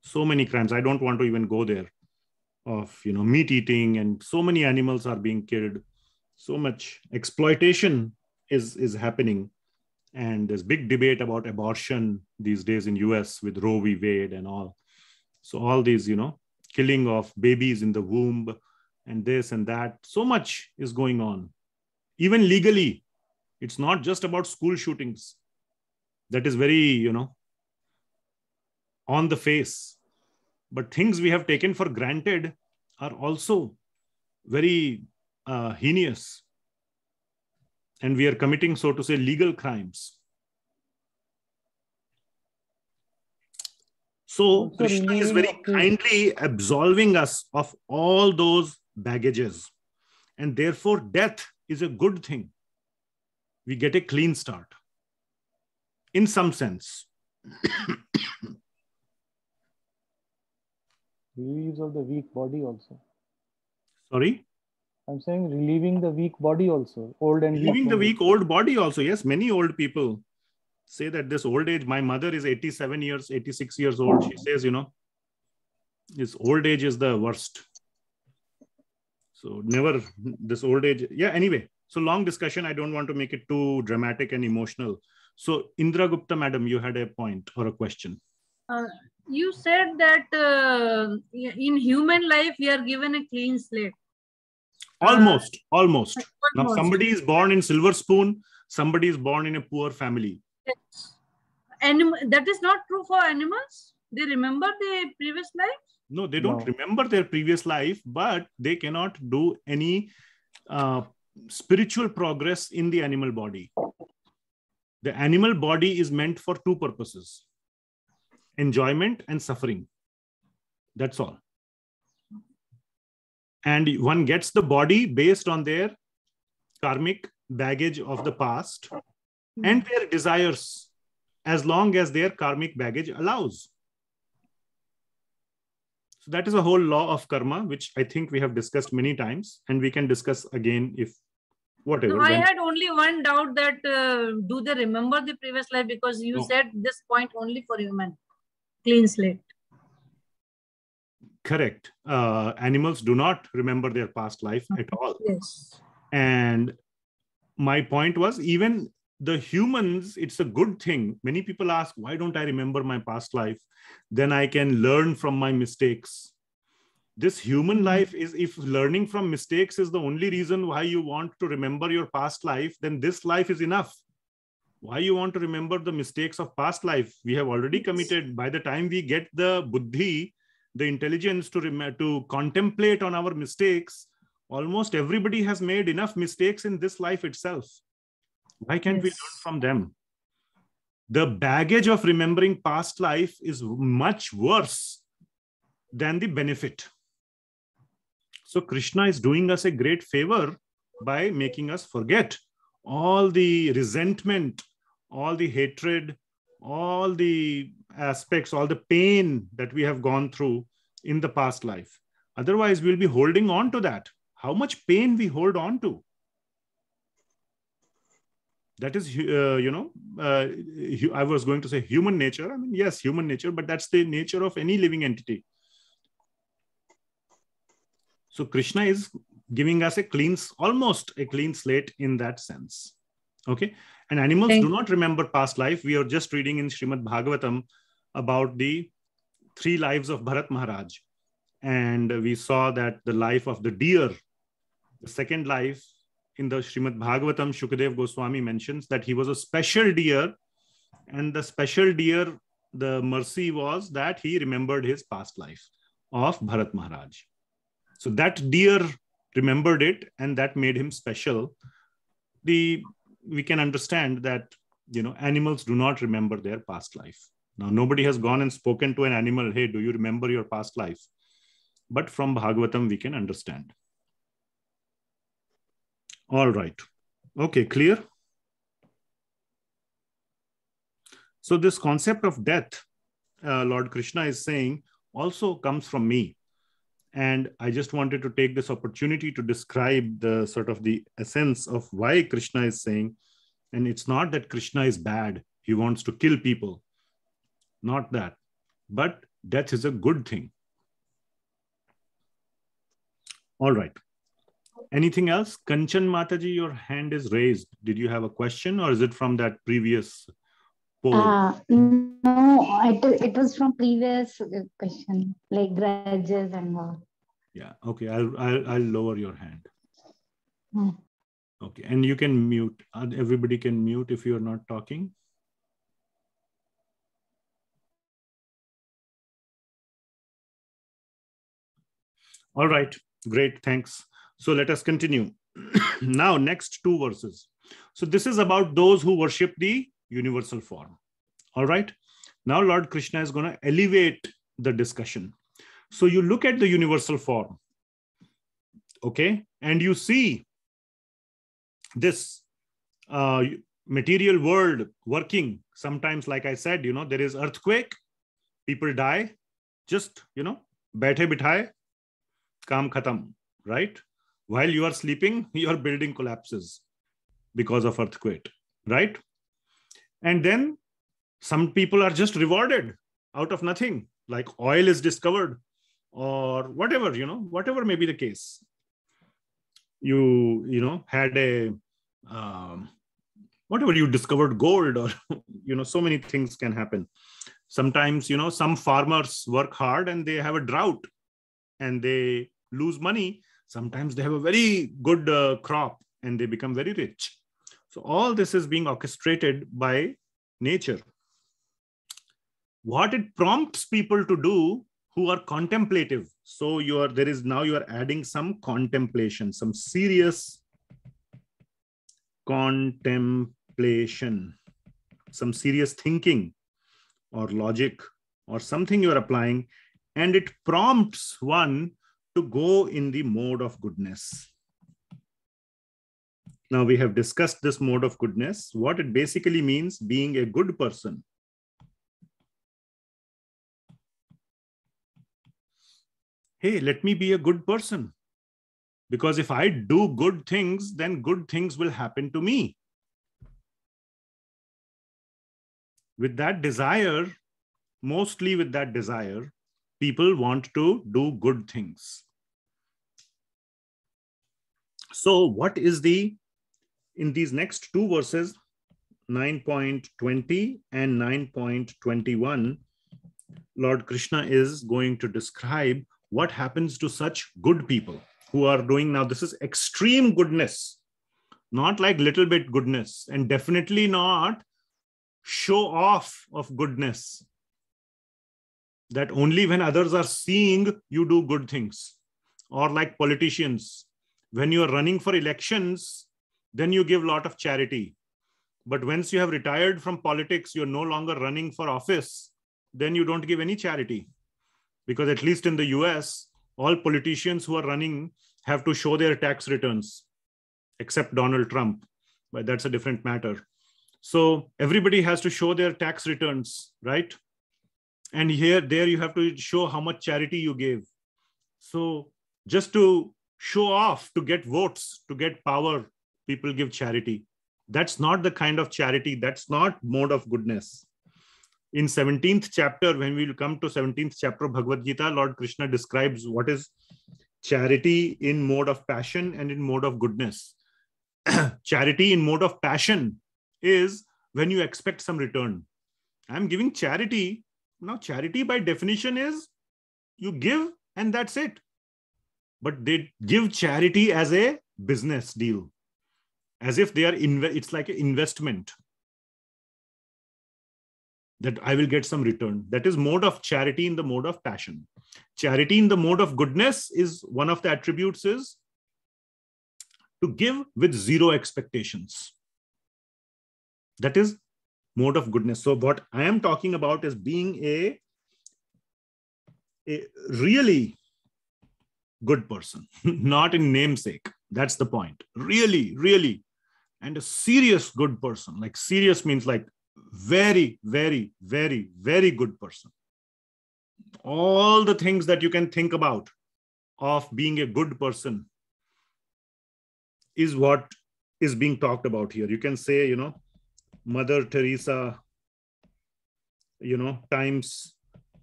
So many crimes. I don't want to even go there. Of meat eating, and so many animals are being killed. So much exploitation is happening. And there's big debate about abortion these days in US with Roe v. Wade and all. So all these, killing of babies in the womb and this and that. So much is going on. Even legally, it's not just about school shootings. That is very, on the face. But things we have taken for granted are also very heinous. And we are committing, so to say, legal crimes. So Krishna is very kindly absolving us of all those baggages. And therefore, death is a good thing. We get a clean start. In some sense. Relieves of the weak body also. Sorry? I'm saying relieving the weak body also. Old and relieving the weak old body also. Yes, many old people say that this old age, my mother is 86 years old. She says, this old age is the worst. So never this old age. Yeah, anyway. So long discussion. I don't want to make it too dramatic and emotional. So Indra Gupta, madam, you had a point or a question. You said that in human life, we are given a clean slate. Almost. Now somebody is born in silver spoon. Somebody is born in a poor family. Yes. That is not true for animals? They remember the previous life? No, they don't No. remember their previous life, but they cannot do any spiritual progress in the animal body. The animal body is meant for two purposes: enjoyment and suffering. That's all. And one gets the body based on their karmic baggage of the past and their desires, as long as their karmic baggage allows. So that is a whole law of karma, which I think we have discussed many times, and we can discuss again if whatever. No, I had only one doubt that do they remember the previous life? Because you No. said this point only for human, clean slate. Correct. Animals do not remember their past life at all. Yes. And my point was, even the humans, it's a good thing. Many people ask, why don't I remember my past life? Then I can learn from my mistakes. This human life is, if learning from mistakes is the only reason why you want to remember your past life, then this life is enough. Why you want to remember the mistakes of past life? We have already committed. By the time we get the buddhi, the intelligence to contemplate on our mistakes, almost everybody has made enough mistakes in this life itself. Why can't we learn from them? The baggage of remembering past life is much worse than the benefit. So Krishna is doing us a great favor by making us forget all the resentment, all the hatred, all the aspects, all the pain that we have gone through in the past life. Otherwise, we'll be holding on to that. How much pain we hold on to. That is, I was going to say human nature. I mean, yes, human nature, but that's the nature of any living entity. So Krishna is giving us almost a clean slate in that sense. Okay. And animals do not remember past life. We are just reading in Srimad Bhagavatam about the 3 lives of Bharat Maharaj. And we saw that the life of the deer, the second life in the Srimad Bhagavatam, Shukadev Goswami mentions that he was a special deer. And the special deer, the mercy was that he remembered his past life of Bharat Maharaj. So that deer remembered it, and that made him special. We can understand that, animals do not remember their past life. Now, nobody has gone and spoken to an animal, hey, do you remember your past life? But from Bhagavatam, we can understand. All right. Okay, clear? So this concept of death, Lord Krishna is saying, also comes from me. And I just wanted to take this opportunity to describe the sort of the essence of why Krishna is saying, and it's not that Krishna is bad. He wants to kill people. Not that. But death is a good thing. All right. Anything else? Kanchan Mataji, your hand is raised. Did you have a question, or is it from that previous poll? No, it was from previous question, like grudges and all. Yeah. Okay. I'll lower your hand. Hmm. Okay. And you can mute. Everybody can mute if you're not talking. All right. Great. Thanks. So let us continue. Now, next 2 verses. So this is about those who worship the universal form. All right. Now, Lord Krishna is going to elevate the discussion. So you look at the universal form. Okay. And you see this material world working. Sometimes, like I said, there is earthquake, people die, just, baithe bithaye, kaam khatam, right? While you are sleeping, your building collapses because of earthquake, right? And then some people are just rewarded out of nothing, like oil is discovered or whatever, whatever may be the case. You had a, whatever, you discovered gold, or, so many things can happen. Sometimes, some farmers work hard and they have a drought and they lose money. Sometimes they have a very good crop and they become very rich. So all this is being orchestrated by nature. what it prompts people to do who are contemplative. So you are adding some contemplation, some serious contemplation, some serious thinking or logic or something you are applying, and it prompts one to go in the mode of goodness. Now we have discussed this mode of goodness, what it basically means being a good person. Hey, let me be a good person. Because if I do good things, then good things will happen to me. With that desire, mostly with that desire, people want to do good things. So what is in these next two verses, 9.20 and 9.21, Lord Krishna is going to describe what happens to such good people who are doing now. This is extreme goodness, not like little bit goodness, and definitely not show off of goodness. That only when others are seeing you do good things. Or like politicians, when you are running for elections, then you give a lot of charity. But once you have retired from politics, you're no longer running for office, then you don't give any charity. Because at least in the US, all politicians who are running have to show their tax returns, except Donald Trump, but that's a different matter. So everybody has to show their tax returns, right? And there you have to show how much charity you gave. So just to show off, to get votes, to get power, people give charity. That's not the kind of charity. That's not mode of goodness. In 17th chapter, when we will come to 17th chapter of Bhagavad Gita, Lord Krishna describes what is charity in mode of passion and in mode of goodness. Charity in mode of passion is when you expect some return. I'm giving charity. Now, charity by definition is you give and that's it. But they give charity as a business deal, as if they are it's like an investment that I will get some return. That is mode of charity in the mode of passion. Charity in the mode of goodness is one of the attributes is to give with zero expectations. That is mode of goodness. So what I am talking about is being a really good person, not in namesake. That's the point. Really, really. And a serious good person. Like serious means like very, very, very, very good person. All the things that you can think about of being a good person is what is being talked about here. You can say, Mother Teresa, times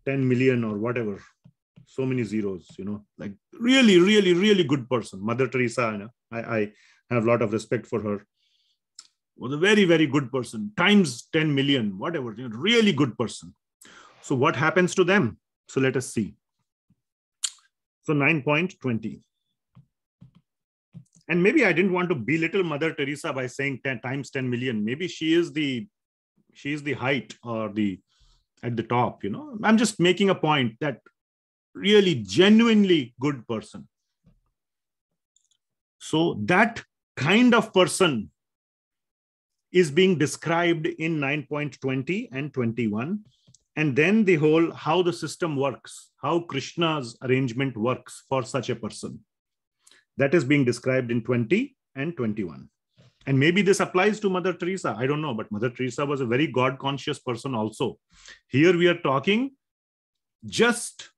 10 million or whatever. So many zeros, like really, really, really good person. Mother Teresa, I have a lot of respect for her. Was a very, very good person. Times 10 million, whatever, really good person. So what happens to them? So let us see. So 9.20. And maybe I didn't want to belittle Mother Teresa by saying 10 times 10 million. Maybe she is the height or at the top, I'm just making a point that really genuinely good person. So that kind of person is being described in 9.20 and 21. And then the whole, how the system works, how Krishna's arrangement works for such a person. That is being described in 20 and 21. And maybe this applies to Mother Teresa. I don't know, but Mother Teresa was a very God-conscious person also. Here we are talking just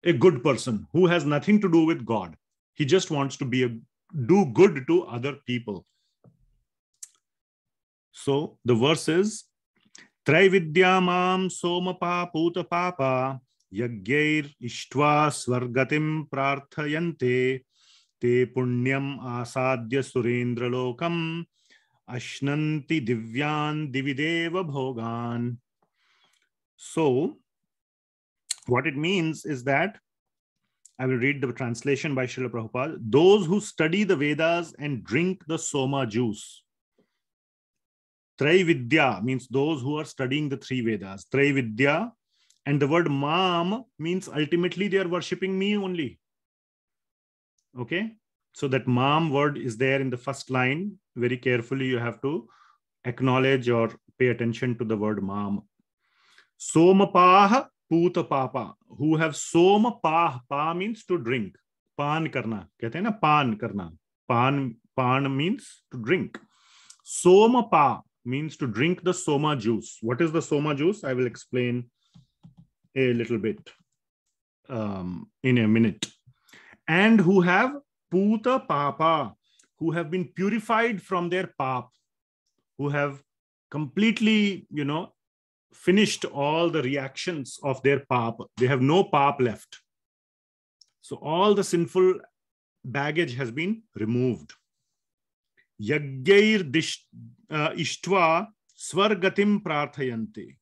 a good person who has nothing to do with God. He just wants to do good to other people. So the verse is, Traividyamam somapa puta papa yagyair ishtva svargatim prarthayante te punyam asadya surendra lokam ashnanti divyan divideva bhogan. So what it means is that, I will read the translation by Srila Prabhupada. Those who study the Vedas and drink the Soma juice Traividya means those who are studying the three Vedas. Traividya. And the word mam means ultimately they are worshipping me only. Okay. So that mam word is there in the first line. Very carefully you have to acknowledge or pay attention to the word mam. Somapah puta papa, who have somapah. Pa means to drink. Pan karna. Kehte hain na pan karna. Pan means to drink. Somapah means to drink the soma juice. What is the soma juice? I will explain a little bit in a minute. And who have puta papa, who have been purified from their pap, who have completely, finished all the reactions of their pap. They have no pap left. So all the sinful baggage has been removed. Yagyair ishtva svargatim prarthayante.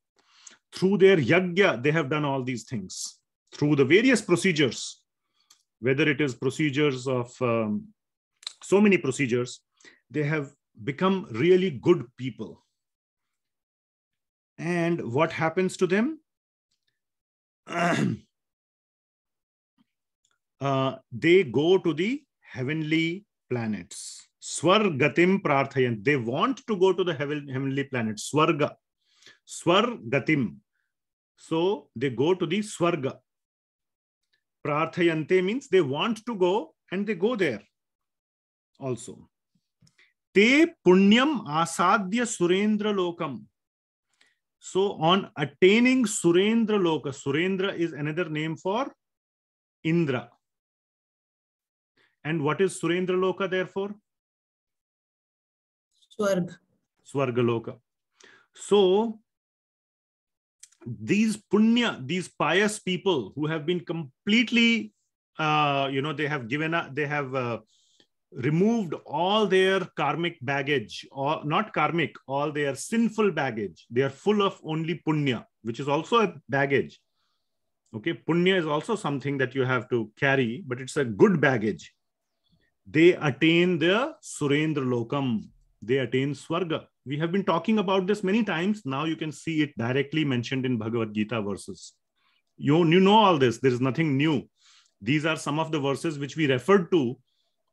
Through their yagya, they have done all these things. Through the various procedures, whether it is procedures of so many procedures, they have become really good people. And what happens to them? They go to the heavenly planets. Svargatim prarthayan. They want to go to the heavenly planets. Svarga. Svargatim. So they go to the svarga. Prarthayante means they want to go and they go there also. Te punyam asadya surendra lokam. So on attaining surendra loka, surendra is another name for Indra. And what is surendra loka therefore? Svarga. Svarga loka. So these punya, these pious people who have been completely, they have removed all their karmic baggage, or not karmic, all their sinful baggage. They are full of only punya, which is also a baggage. Okay, punya is also something that you have to carry, but it's a good baggage. They attain the surendra lokam. They attain svarga. We have been talking about this many times. Now you can see it directly mentioned in Bhagavad Gita verses. You know all this. There is nothing new. These are some of the verses which we referred to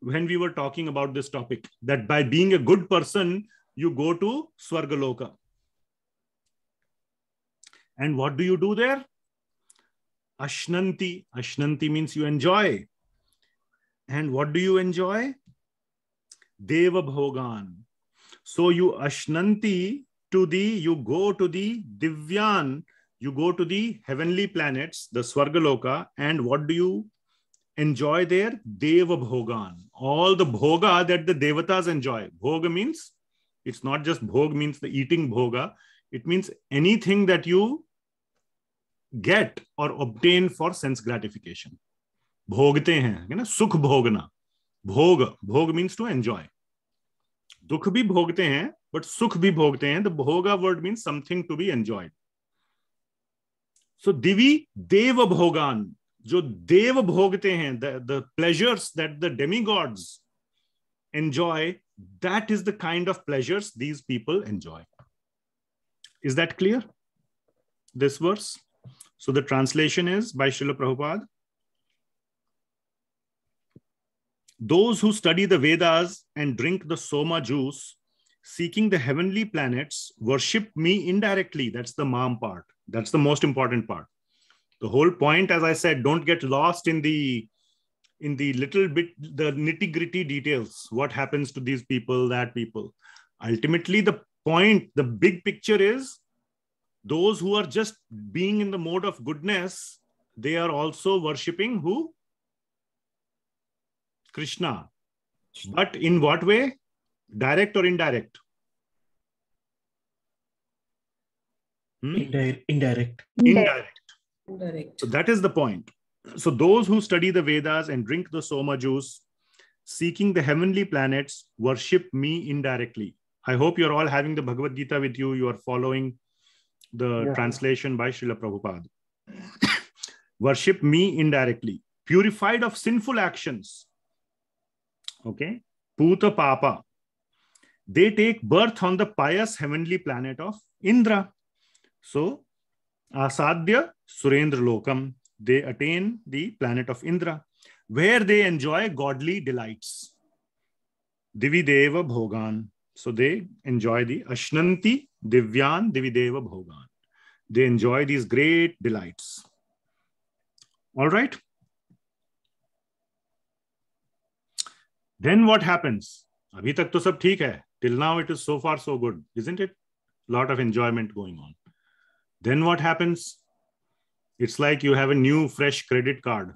when we were talking about this topic, that by being a good person, you go to Svarga Loka. And what do you do there? Ashnanti. Ashnanti means you enjoy. And what do you enjoy? Deva Bhogan. So you ashnanti you go to the Divyan, you go to the heavenly planets, the Svarga Loka, and what do you enjoy there? Deva Bhogan. All the bhoga that the devatas enjoy. Bhoga means, it's not just bhog means the eating bhoga. It means anything that you get or obtain for sense gratification. Bhogte hain, sukh bhogna. Bhog means to enjoy. Dukh bhi bhogte hain, but sukh bhi bhogte hain. The bhoga word means something to be enjoyed. So Divi Deva Bhogan. जो देव भोगते हैं, the pleasures that the demigods enjoy, that is the kind of pleasures these people enjoy. Is that clear? This verse. So the translation is by Srila Prabhupada. Those who study the Vedas and drink the Soma juice, seeking the heavenly planets, worship me indirectly. That's the mam part. That's the most important part. The whole point, as I said, don't get lost in the little bit, the nitty-gritty details. What happens to these people, that people. Ultimately, the point, the big picture is those who are just being in the mode of goodness, they are also worshipping who? Krishna. But in what way? Direct or indirect? Indirect. Indirect. So that is the point. So those who study the Vedas and drink the Soma juice, seeking the heavenly planets, worship me indirectly. I hope you're all having the Bhagavad Gita with you. You are following the translation by Srila Prabhupada. Worship me indirectly. Purified of sinful actions. Okay. Puta Papa. they take birth on the pious heavenly planet of Indra. So, Asadya Surendra Lokam, they attain the planet of Indra, where they enjoy godly delights. Divideva Bhogan. So they enjoy the Ashnanti Divyan Divideva Bhogan. They enjoy these great delights. All right. Then what happens? Abhi tak to sab theek hai. Till now it is so far so good, isn't it? Lot of enjoyment going on. Then what happens? It's like you have a new fresh credit card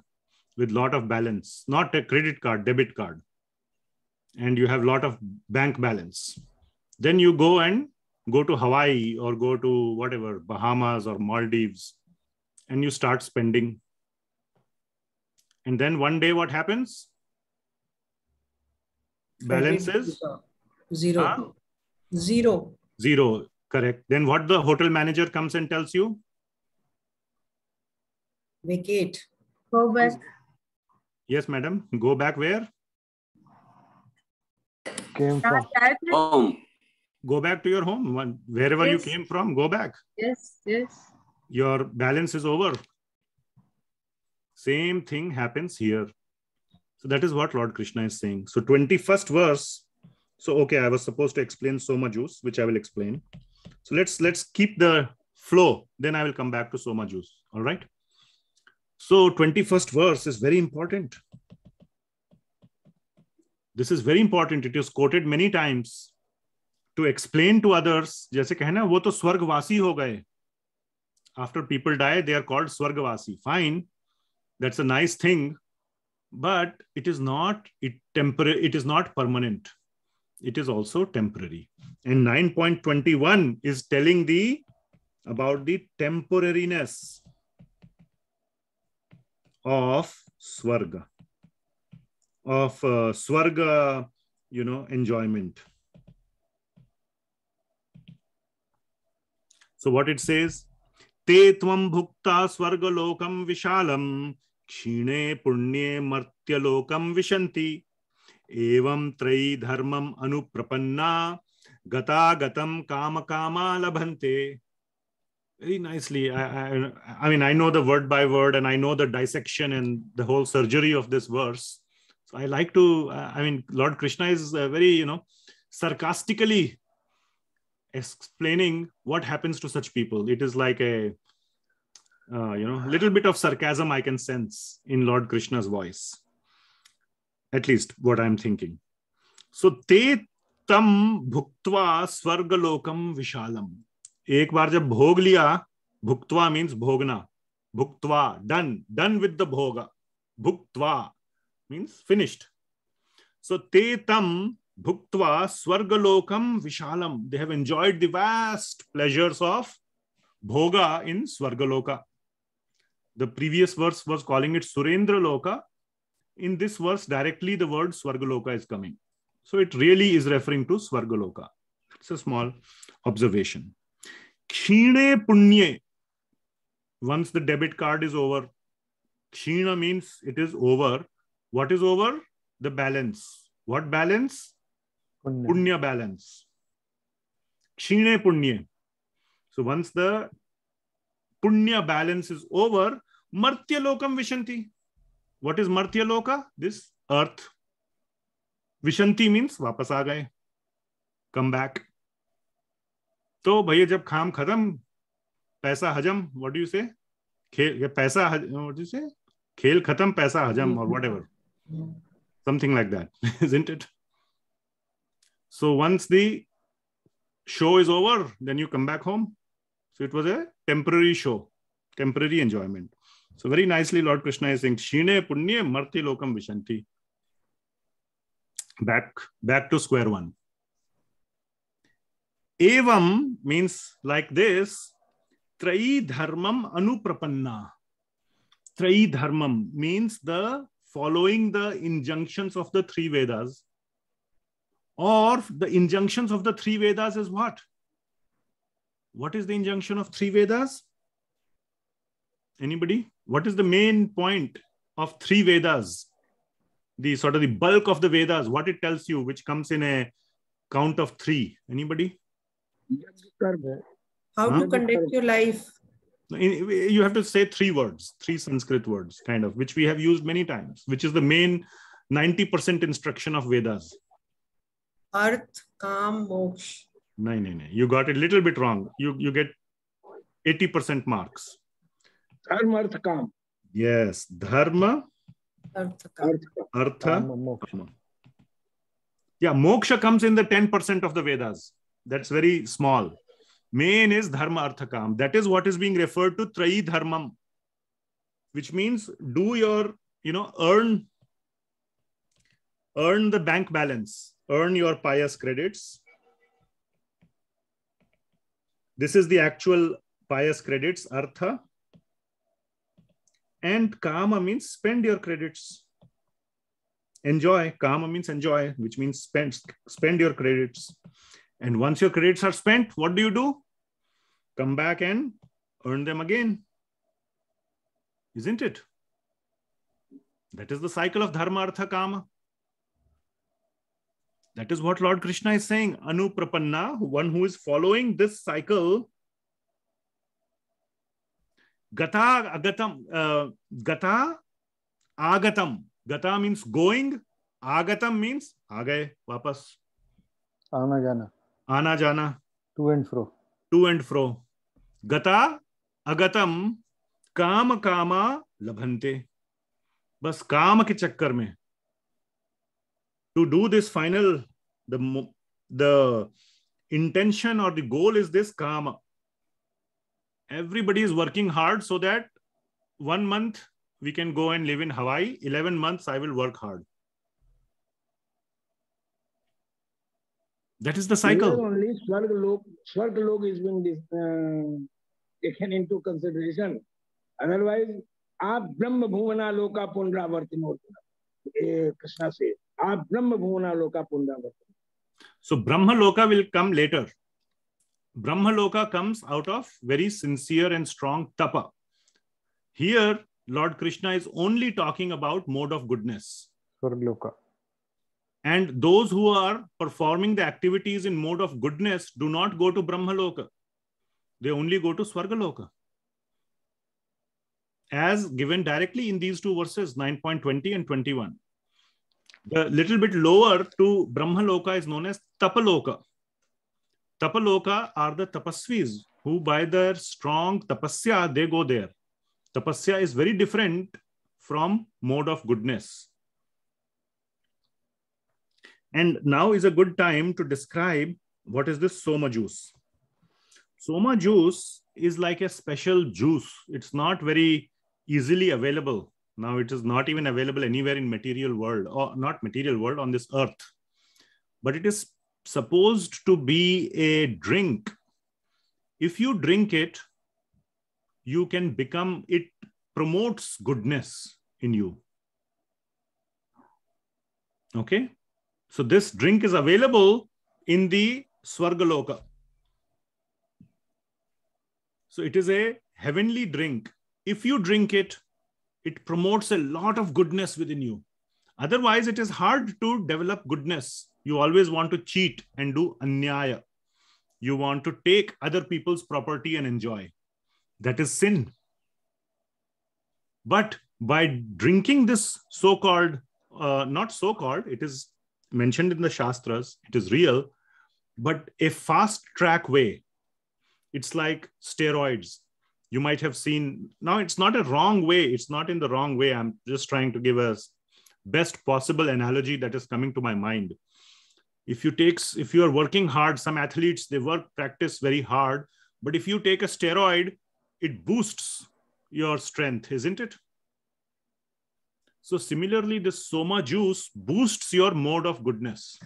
with lot of balance. Not a credit card, debit card. And you have lot of bank balance. Then you go to Hawaii or go to whatever, Bahamas or Maldives, and you start spending. And then one day what happens? Balance is zero. Zero, correct. Then what the hotel manager comes and tells you? Vacate. Go back. Yes, madam. Go back where? Came from. Home. Go back to your home. Wherever you Yes. came from, go back. Yes, yes. Your balance is over. Same thing happens here. So that is what Lord Krishna is saying. So 21st verse. So, okay, I was supposed to explain Soma juice, which I will explain. So let's keep the flow. Then I will come back to Soma juice. All right. So 21st verse is very important. This is very important. It is quoted many times to explain to others. जैसे कहना वो तो स्वर्गवासी हो गए. After people die, they are called swargavasi. Fine, that's a nice thing, but it is not It is not permanent. It is also temporary. And 9.21 is telling about the temporariness of svarga, of svarga, enjoyment. So what it says, te tvam bhukta svarga lokam vishalam kshine punnye martya lokam vishanti evam trayi dharmam anuprapanna gata gatam kama kama labhante. Very nicely. I mean, I know the word by word and I know the dissection and the whole surgery of this verse. So I like to, Lord Krishna is very, sarcastically explaining what happens to such people. It is like a, little bit of sarcasm I can sense in Lord Krishna's voice. At least what I'm thinking. So, te tam bhuktva svargalokam vishalam. एक बार जब भोग लिया, भुक्त्वा means भोगना, भुक्त्वा done with the bhoga, भुक्त्वा means finished. So te tam bhuktva swargalokam vishalam. They have enjoyed the vast pleasures of bhoga in swargaloka. The previous verse was calling it Surendra Loka. In this verse, directly the word swargaloka is coming. So it really is referring to swargaloka. It's a small observation. Kshine punnye. Once the debit card is over, kshina means it is over. What is over? The balance. What balance? Punya balance. Kshine punnye. So once the punya balance is over, mrytyu lokam vishanti. What is mrytyu loka? This earth. Vishanti means वापस आ गए. Come back. तो भैया जब काम खत्म, पैसा हजम, what do you say? what do you say? खेल खत्म, पैसा हजम, or whatever. Something like that, isn't it? So once the show is over, then you come back home. So it was a temporary show, temporary enjoyment. So very nicely, Lord Krishna is saying, Shine punye marti lokam vishanti. Back to square one. Evam means like this, trayi dharmam anuprapanna. Trayi dharmam means the following the injunctions of the three Vedas, or the injunctions of the three Vedas is what? What is the injunction of three Vedas? Anybody? What is the main point of three Vedas? The sort of the bulk of the Vedas, what it tells you, which comes in a count of 3. Anybody? How Huh? to conduct your life? You have to say 3 words, 3 Sanskrit words, kind of, which we have used many times, which is the main 90% instruction of Vedas. Arth, Kam, Moksha. No. You got it a little bit wrong. You get 80% marks. Dharma, artha, kam. Yes. Dharma, Arth, Kam. artha, Moksha. kama. Yeah, moksha comes in the 10% of the Vedas. That's very small. Main is dharma, artha, kam. That is what is being referred to trayi dharmam, which means do your, earn the bank balance, earn your pious credits. This is the actual pious credits, artha. And kama means spend your credits. Enjoy. Kama means enjoy, which means spend your credits. And once your credits are spent, what do? Come back and earn them again. Isn't it? That is the cycle of dharma, artha, kama. That is what Lord Krishna is saying. Anuprapanna, one who is following this cycle. Gata agatam. Gata agatam. Gata means going. Agatam means agaye, wapas. Ana jana. Ana jana. To and fro. To and fro. Gata agatam kama kama labhante. Bas kama ke chakkar mein. To do this final, the intention or the goal is this kama. Everybody is working hard so that 1 month we can go and live in Hawaii. 11 months I will work hard. That is the cycle. Here only svarga loka is being taken into consideration. Otherwise, brahma bhuvana loka pundravartino. Krishna says, brahma bhuvana loka pundravartino. So Brahma Loka will come later. Brahma Loka comes out of very sincere and strong tapa. Here, Lord Krishna is only talking about mode of goodness. Svarga loka. And those who are performing the activities in mode of goodness do not go to Brahma Loka. They only go to Svarga Loka. As given directly in these 2 verses, 9.20 and 21. The little bit lower to Brahma Loka is known as Tapaloka. Tapaloka are the tapasvis who by their strong tapasya, they go there. Tapasya is very different from mode of goodness. And now is a good time to describe what is this Soma juice. Soma juice is like a special juice. It's not very easily available. Now it is not even available anywhere in material world, or not material world, on this earth. But it is supposed to be a drink. If you drink it, you can become, it promotes goodness in you. Okay. So this drink is available in the Svarga Loka. So it is a heavenly drink. If you drink it, it promotes a lot of goodness within you. Otherwise, it is hard to develop goodness. You always want to cheat and do anyaya. You want to take other people's property and enjoy. That is sin. But by drinking this so-called, not so-called, it is mentioned in the Shastras, it is real, but a fast-track way. It's like steroids. You might have seen, now it's not a wrong way. It's not in the wrong way. I'm just trying to give a best possible analogy that is coming to my mind. If you are working hard, some athletes, they practice very hard, but if you take a steroid, it boosts your strength, isn't it? So similarly, this Soma juice boosts your mode of goodness.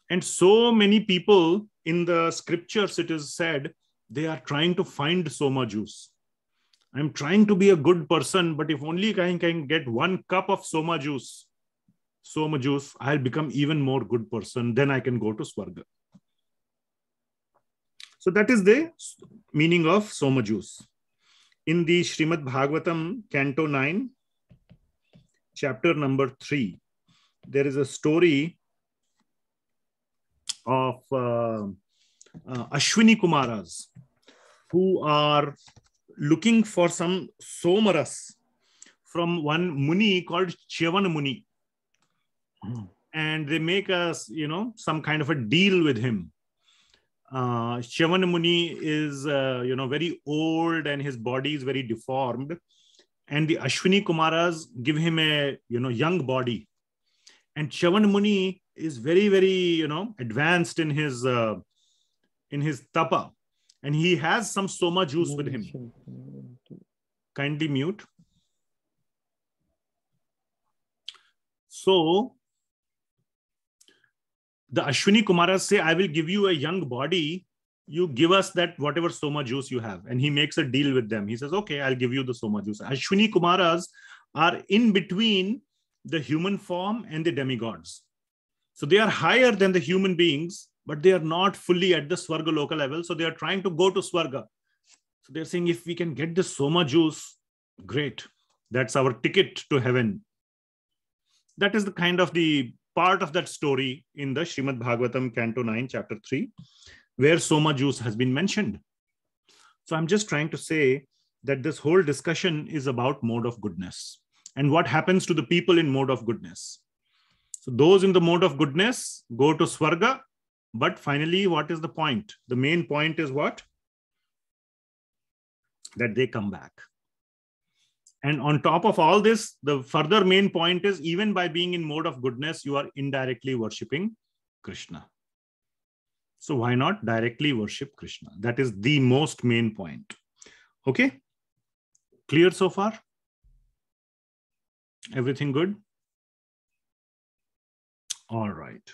And so many people in the scriptures, it is said, they are trying to find Soma juice. I'm trying to be a good person, but if only I can get 1 cup of Soma juice, I'll become even more good person. Then I can go to Svarga. So that is the meaning of Soma juice. In the Srimad Bhagavatam, Canto 9, chapter number 3, there is a story of Ashvini Kumaras who are looking for some somaras from one Muni called Chyavan Muni. And they make us, some kind of a deal with him. Chyavan Muni is, very old and his body is very deformed. And the Ashvini Kumaras give him a, young body. And Chyavan Muni is very, very, advanced in his tapa. And he has some soma juice with him. Kindly mute. So the Ashvini Kumaras say, I will give you a young body. You give us that whatever soma juice you have. And he makes a deal with them. He says, okay, I'll give you the soma juice. Ashvini Kumaras are in between the human form and the demigods. So they are higher than the human beings, but they are not fully at the svarga loka level. So they are trying to go to svarga. So they're saying, if we can get the soma juice, great. That's our ticket to heaven. That is the kind of the part of that story in the Srimad Bhagavatam, Canto 9, Chapter 3, where soma juice has been mentioned. So I'm just trying to say that this whole discussion is about mode of goodness and what happens to the people in mode of goodness. So those in the mode of goodness go to svarga, but finally, what is the point? The main point is what? That they come back. And on top of all this, the further main point is, even by being in mode of goodness, you are indirectly worshipping Krishna. So why not directly worship Krishna? That is the most main point. Okay? Clear so far? Everything good? All right.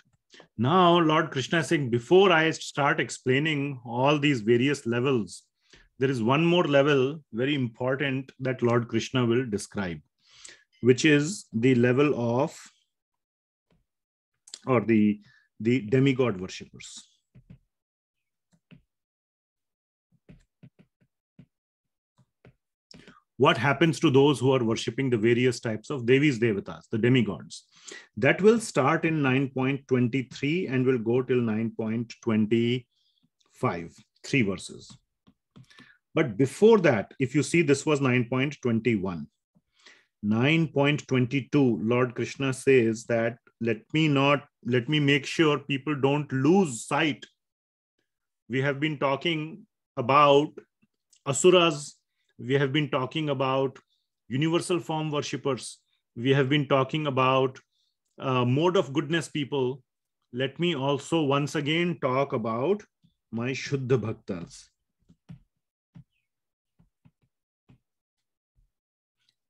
Now, Lord Krishna is saying, before I start explaining all these various levels, there is one more level, very important, that Lord Krishna will describe, which is the level of, or the demigod worshippers. What happens to those who are worshipping the various types of Devis, Devatas, the demigods? That will start in 9.23 and will go till 9.25, 3 verses. But before that, if you see, this was 9.21. 9.22, Lord Krishna says that let me make sure people don't lose sight. We have been talking about asuras. We have been talking about universal form worshippers. We have been talking about mode of goodness people. Let me also once again talk about my shuddh bhaktas.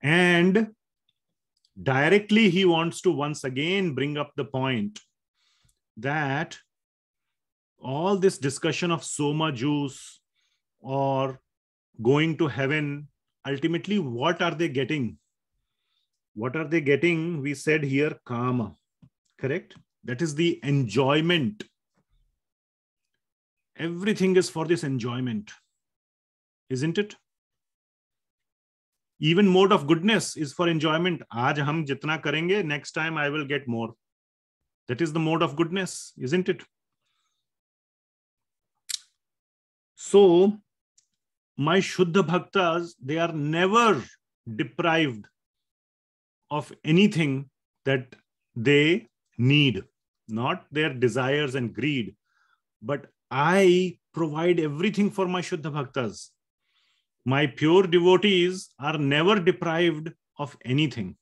And directly he wants to once again bring up the point that all this discussion of soma juice or going to heaven, ultimately, what are they getting? What are they getting? We said here, kama, correct? That is the enjoyment. Everything is for this enjoyment, isn't it? Even mode of goodness is for enjoyment. Aaj hum jitna karenge, next time I will get more. That is the mode of goodness, isn't it? So, my shuddha bhaktas, they are never deprived of anything that they need, not their desires and greed, but I provide everything for my shuddha bhaktas. My pure devotees are never deprived of anything.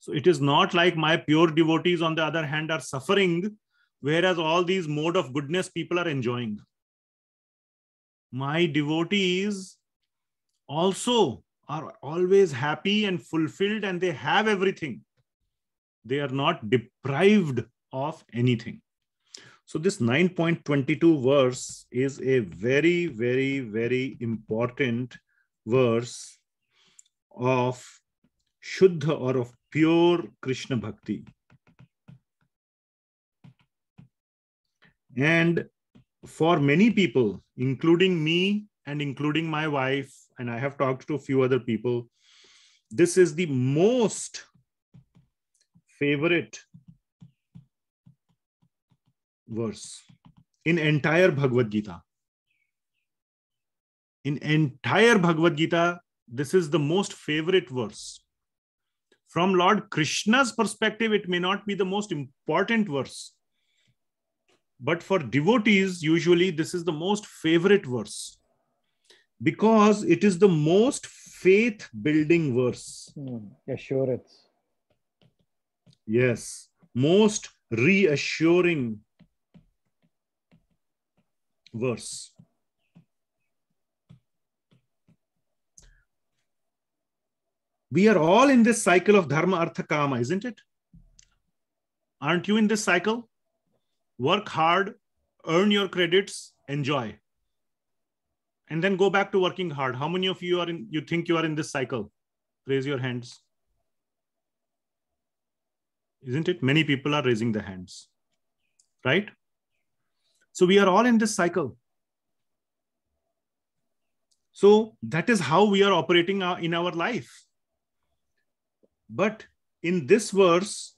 So it is not like my pure devotees, on the other hand, are suffering, whereas all these mode of goodness people are enjoying. My devotees also are always happy and fulfilled, and they have everything. They are not deprived of anything. So this 9.22 verse is a very, very, very important verse of Shuddha or of pure Krishna Bhakti. And for many people, including me and including my wife, and I have talked to a few other people, this is the most favorite verse in entire Bhagavad Gita. In entire Bhagavad Gita, this is the most favorite verse. From Lord Krishna's perspective, it may not be the most important verse. But for devotees, usually this is the most favorite verse. Because it is the most faith-building verse. Assurance. Yes. Most reassuring verse. We are all in this cycle of dharma, artha, kama, isn't it? Aren't you in this cycle? Work hard, earn your credits, enjoy. And then go back to working hard. How many of you are in, you think you are in this cycle? Raise your hands. Isn't it? Many people are raising their hands. Right? So we are all in this cycle. So that is how we are operating in our life. But in this verse,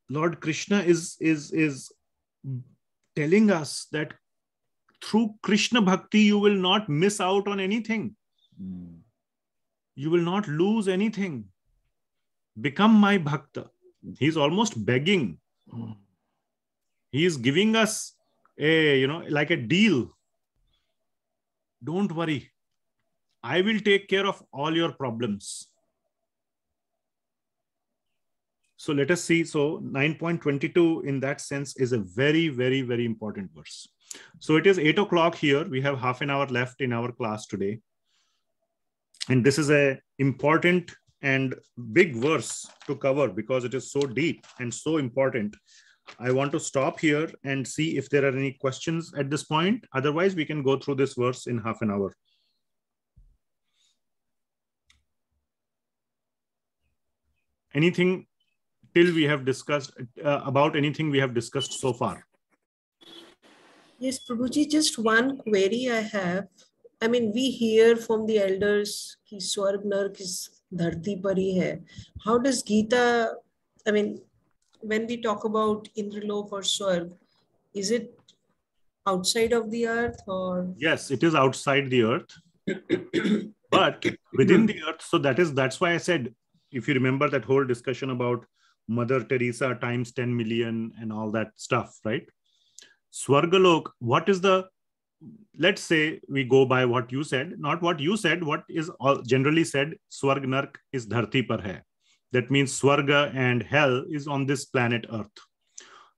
Lord Krishna is telling us that through Krishna Bhakti, you will not miss out on anything. You will not lose anything. Become my bhakta. He's almost begging. He is giving us like a deal. Don't worry. I will take care of all your problems. So let us see. So 9.22 in that sense is a very, very, very important verse. So it is 8 o'clock here. We have half an hour left in our class today. And this is an important and big verse to cover because it is so deep and so important. I want to stop here and see if there are any questions at this point. Otherwise, we can go through this verse in half an hour. Anything till we have discussed about anything we have discussed so far? Yes, Prabhuji, just one query I have. I mean, we hear from the elders ki swarg nark is dharti par hi hai. How does Gita, I mean, when we talk about Indralok or swarg, is it outside of the earth or? Yes, it is outside the earth, but within the earth. So that's why I said, if you remember that whole discussion about Mother Teresa times 10 million and all that stuff, right? Swargalok, what is the, let's say we go by what you said, not what you said, what is generally said, Swarg Nark is dharti par hai. That means Swarga and hell is on this planet Earth.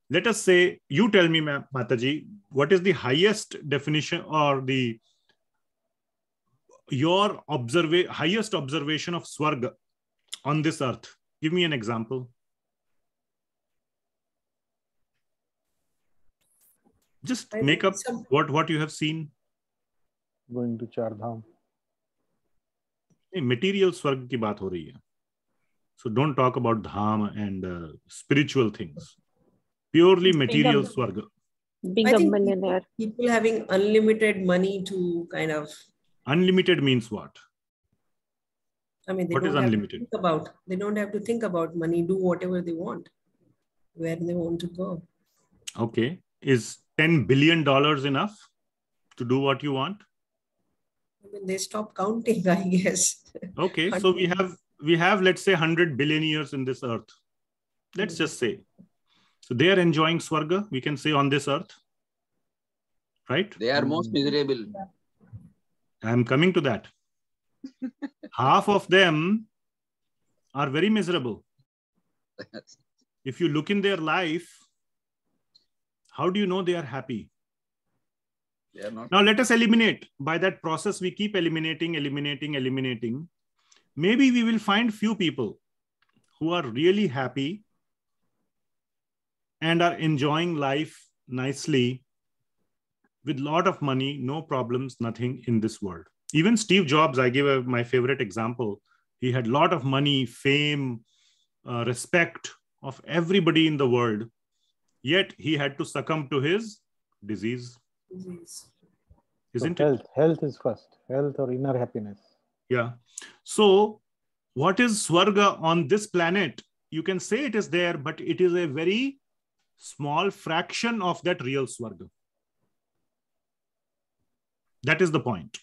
Let us say, you tell me, Mataji, what is the highest definition or your highest observation of Swarga on this earth? Give me an example. Just make up what you have seen. Going to Char Dham. Material Swarg ki baat ho rahi hai. So don't talk about dham and spiritual things. Purely material Swarga. Being a millionaire. People having unlimited money to kind of. Unlimited means what? I mean, what is unlimited? They don't have to think about money, do whatever they want, where they want to go. Okay. Is $10 billion enough to do what you want? I mean, they stop counting, I guess. Okay. So we have, let's say, 100 billion years in this earth. Let's just say. So they are enjoying Swarga, we can say, on this earth. Right? They are most miserable. I'm coming to that. Half of them are very miserable. If you look in their life, how do you know they are happy? They are not. Now let us eliminate. By that process, we keep eliminating. Maybe we will find few people who are really happy and are enjoying life nicely with a lot of money, no problems, nothing in this world. Even Steve Jobs, I give my favorite example. He had a lot of money, fame, respect of everybody in the world. Yet he had to succumb to his disease. Isn't it? Health is first. Health or inner happiness. Yeah. So what is Swarga on this planet? You can say it is there, but it is a very small fraction of that real svarga. That is the point.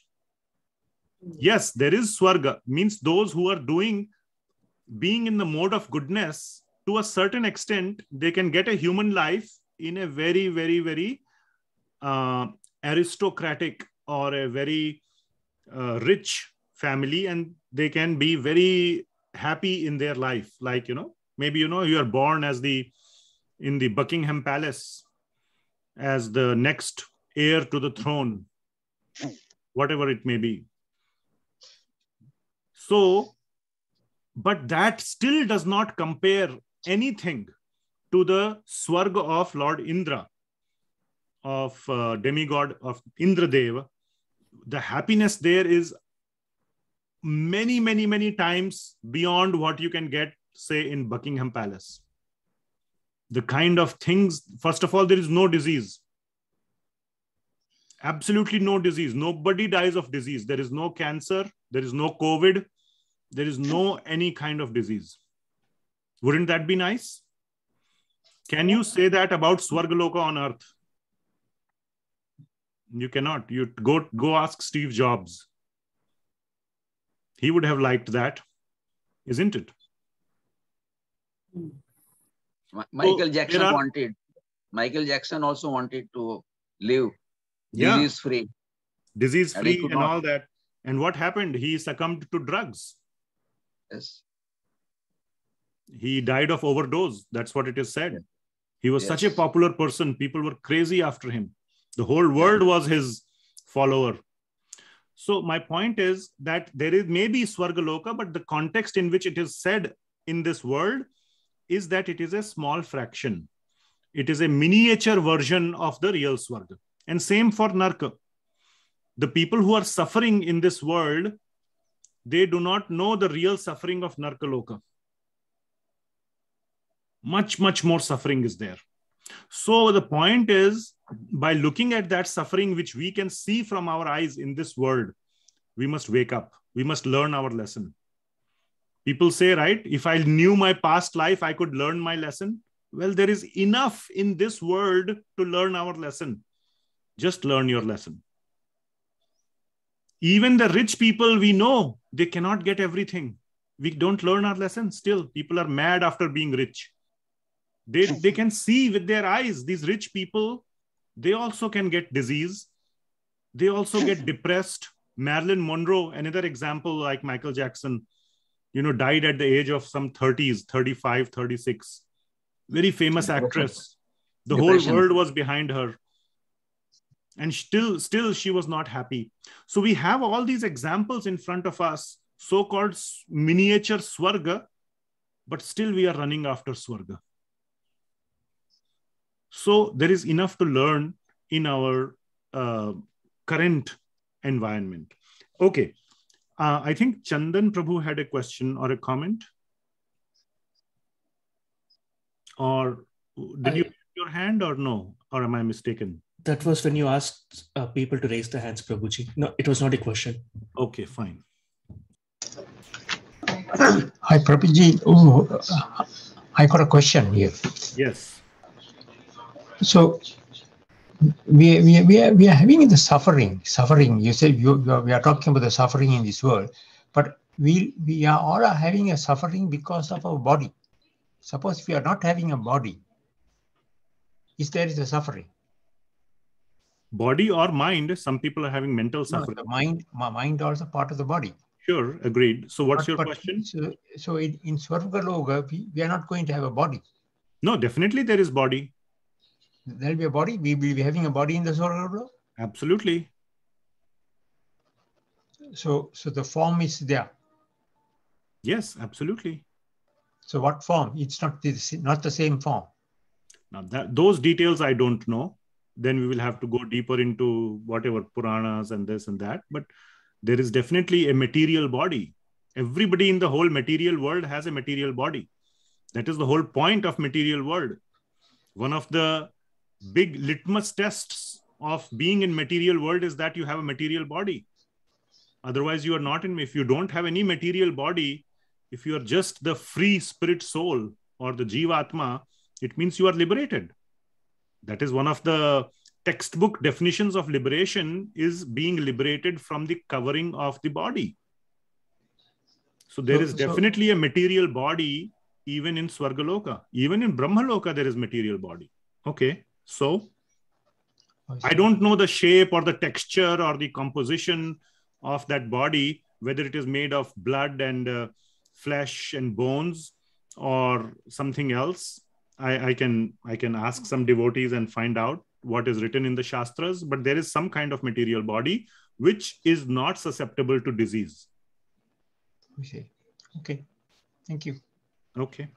Yes, there is svarga, means those who are being in the mode of goodness, to a certain extent, they can get a human life in a very, very, very aristocratic or a very rich family, and they can be very happy in their life. Like, maybe, you are born in the Buckingham Palace as the next heir to the throne, whatever it may be. So, but that still does not compare anything to the svarga of Lord Indra, of demigod of Indra Deva. The happiness there is many, many, many times beyond what you can get, say, in Buckingham Palace. The kind of things, first of all, there is no disease. Absolutely no disease. Nobody dies of disease. There is no cancer. There is no COVID. There is no any kind of disease. Wouldn't that be nice? Can you say that about Svargaloka on earth? You cannot. You go ask Steve Jobs. He would have liked that, isn't it? Michael Jackson also wanted to live disease-free. Disease-free and all that. And what happened? He succumbed to drugs. Yes. He died of overdose. That's what it is said. He was such a popular person. People were crazy after him. The whole world was his follower. So my point is that there is maybe Svargaloka, but the context in which it is said in this world is that it is a small fraction. It is a miniature version of the real Svarga. And same for Narka. The people who are suffering in this world, they do not know the real suffering of Narkaloka. Much, much more suffering is there. So the point is, by looking at that suffering which we can see from our eyes in this world, we must wake up. We must learn our lesson. People say, right, if I knew my past life, I could learn my lesson. Well, there is enough in this world to learn our lesson. Just learn your lesson. Even the rich people, we know they cannot get everything. We don't learn our lesson still. People are mad after being rich. They can see with their eyes, these rich people, they also can get disease. They also get depressed. Marilyn Monroe, another example, like Michael Jackson, died at the age of some 30s, 35, 36. Very famous actress. The whole world was behind her. And still she was not happy. So we have all these examples in front of us, so-called miniature Svarga, but still we are running after Svarga. So there is enough to learn in our current environment. Okay. I think Chandan Prabhu had a question or a comment. Or did you raise your hand or no? Or am I mistaken? That was when you asked people to raise their hands, Prabhuji. No, it was not a question. Okay, fine. Hi, Prabhuji. I got a question here. Yes. So we are having the suffering. You said we are talking about the suffering in this world, but we are all having a suffering because of our body. Suppose we are not having a body, there is a suffering? Body or mind? Some people are having mental suffering. No, mind also part of the body. Sure, agreed. So what's your question? So in Svargaloka, we are not going to have a body. No, definitely there is body. There will be a body? We will be having a body in the Svargaloka? Absolutely. So the form is there? Yes, absolutely. So what form? It's not the same form. Now those details I don't know. Then we will have to go deeper into whatever Puranas and this and that. But there is definitely a material body. Everybody in the whole material world has a material body. That is the whole point of material world. One of the big litmus tests of being in material world is that you have a material body. Otherwise, you are not in. If you don't have any material body, if you are just the free spirit soul or the Jivatma, it means you are liberated. That is one of the textbook definitions of liberation, is being liberated from the covering of the body. So there is definitely a material body even in Svargaloka. Even in Brahmaloka, there is material body. Okay, so I don't know the shape or the texture or the composition of that body, whether it is made of blood and flesh and bones or something else. I can ask some devotees and find out what is written in the Shastras, but there is some kind of material body which is not susceptible to disease. Okay. Thank you. Okay,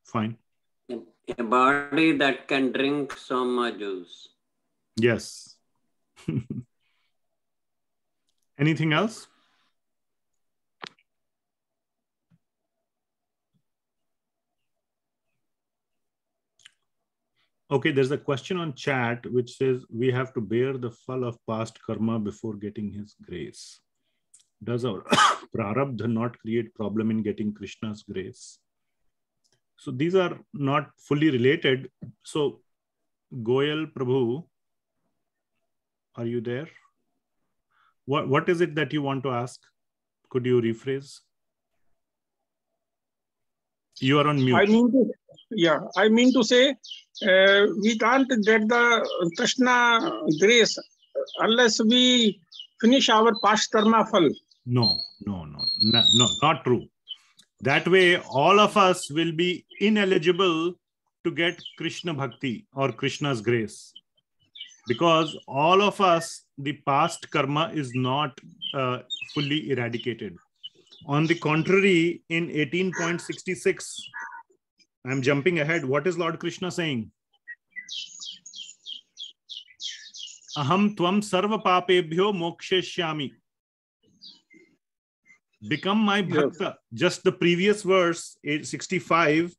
fine. A body that can drink Soma juice. Yes. Anything else? Okay, there's a question on chat which says we have to bear the phal of past karma before getting his grace. Does our prarabdha not create problem in getting Krishna's grace? So these are not fully related. So Goyal Prabhu, are you there? What is it that you want to ask? Could you rephrase? You are on mute. I mean to say, we can't get the Krishna grace unless we finish our past karma phal. No, not true. That way, all of us will be ineligible to get Krishna Bhakti or Krishna's grace. Because all of us, the past karma is not fully eradicated. On the contrary, in 18.66, I'm jumping ahead. What is Lord Krishna saying? Aham tvam sarva papebhyo moksheshyami. Become my bhakta. Just the previous verse, 65,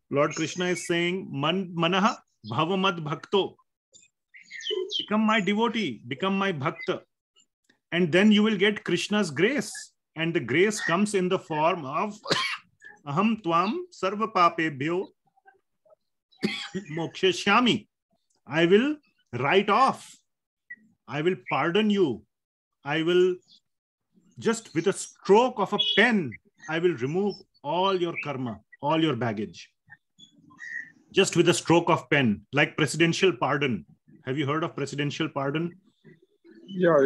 Lord Krishna is saying, manaha bhavamad bhakto. Become my devotee, become my bhakta. And then you will get Krishna's grace. And the grace comes in the form of aham tvam sarva papebhyo moksheshyami. I will write off. I will pardon you. I will, just with a stroke of a pen, I will remove all your karma, all your baggage. Just with a stroke of pen, like presidential pardon. Have you heard of presidential pardon? Yeah.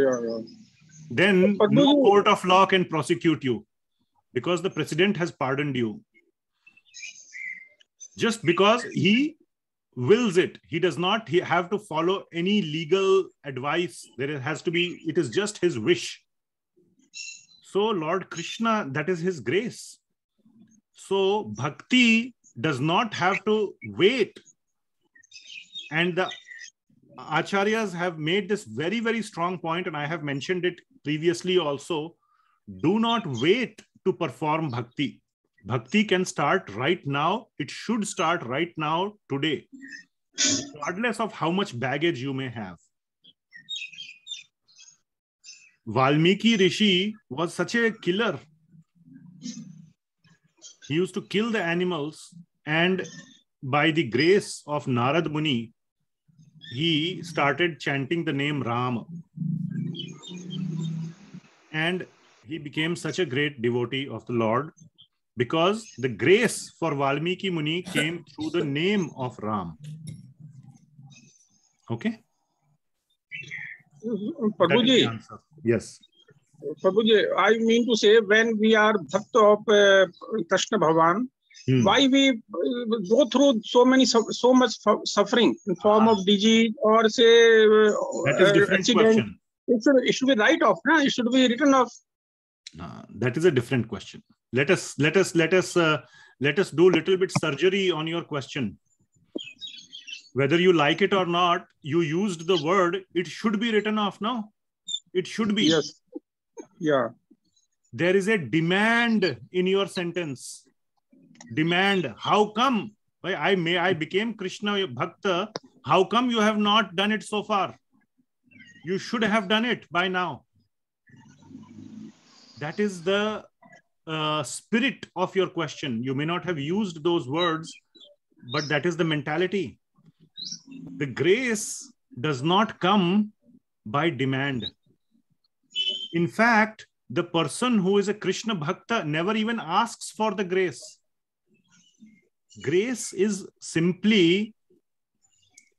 Then no court of law can prosecute you because the president has pardoned you. Just because he wills it. He does not have to follow any legal advice. It is just his wish. So Lord Krishna, that is his grace. So bhakti does not have to wait. And the Acharyas have made this very, very strong point, and I have mentioned it previously also. Do not wait to perform bhakti. Bhakti can start right now. It should start right now, today, regardless of how much baggage you may have. Valmiki Rishi was such a killer. He used to kill the animals, and by the grace of Narad Muni, he started chanting the name Ram. And he became such a great devotee of the Lord because the grace for Valmiki Muni came through the name of Ram. Okay? Prabhuji. Yes. Prabhuji, I mean to say, when we are bhakta of Krishna Bhagavan, why we go through so much suffering in form of disease or say that is a different accident? question. It should be write off, no? It should be written off. That is a different question. Let us do a little bit surgery on your question. Whether you like it or not, you used the word. It should be written off now. It should be. Yes. Yeah. There is a demand in your sentence. Demand. How come? I became Krishna Bhakta. How come you have not done it so far? You should have done it by now. That is the spirit of your question. You may not have used those words, but that is the mentality. The grace does not come by demand. In fact, the person who is a Krishna Bhakta never even asks for the grace. Grace is simply,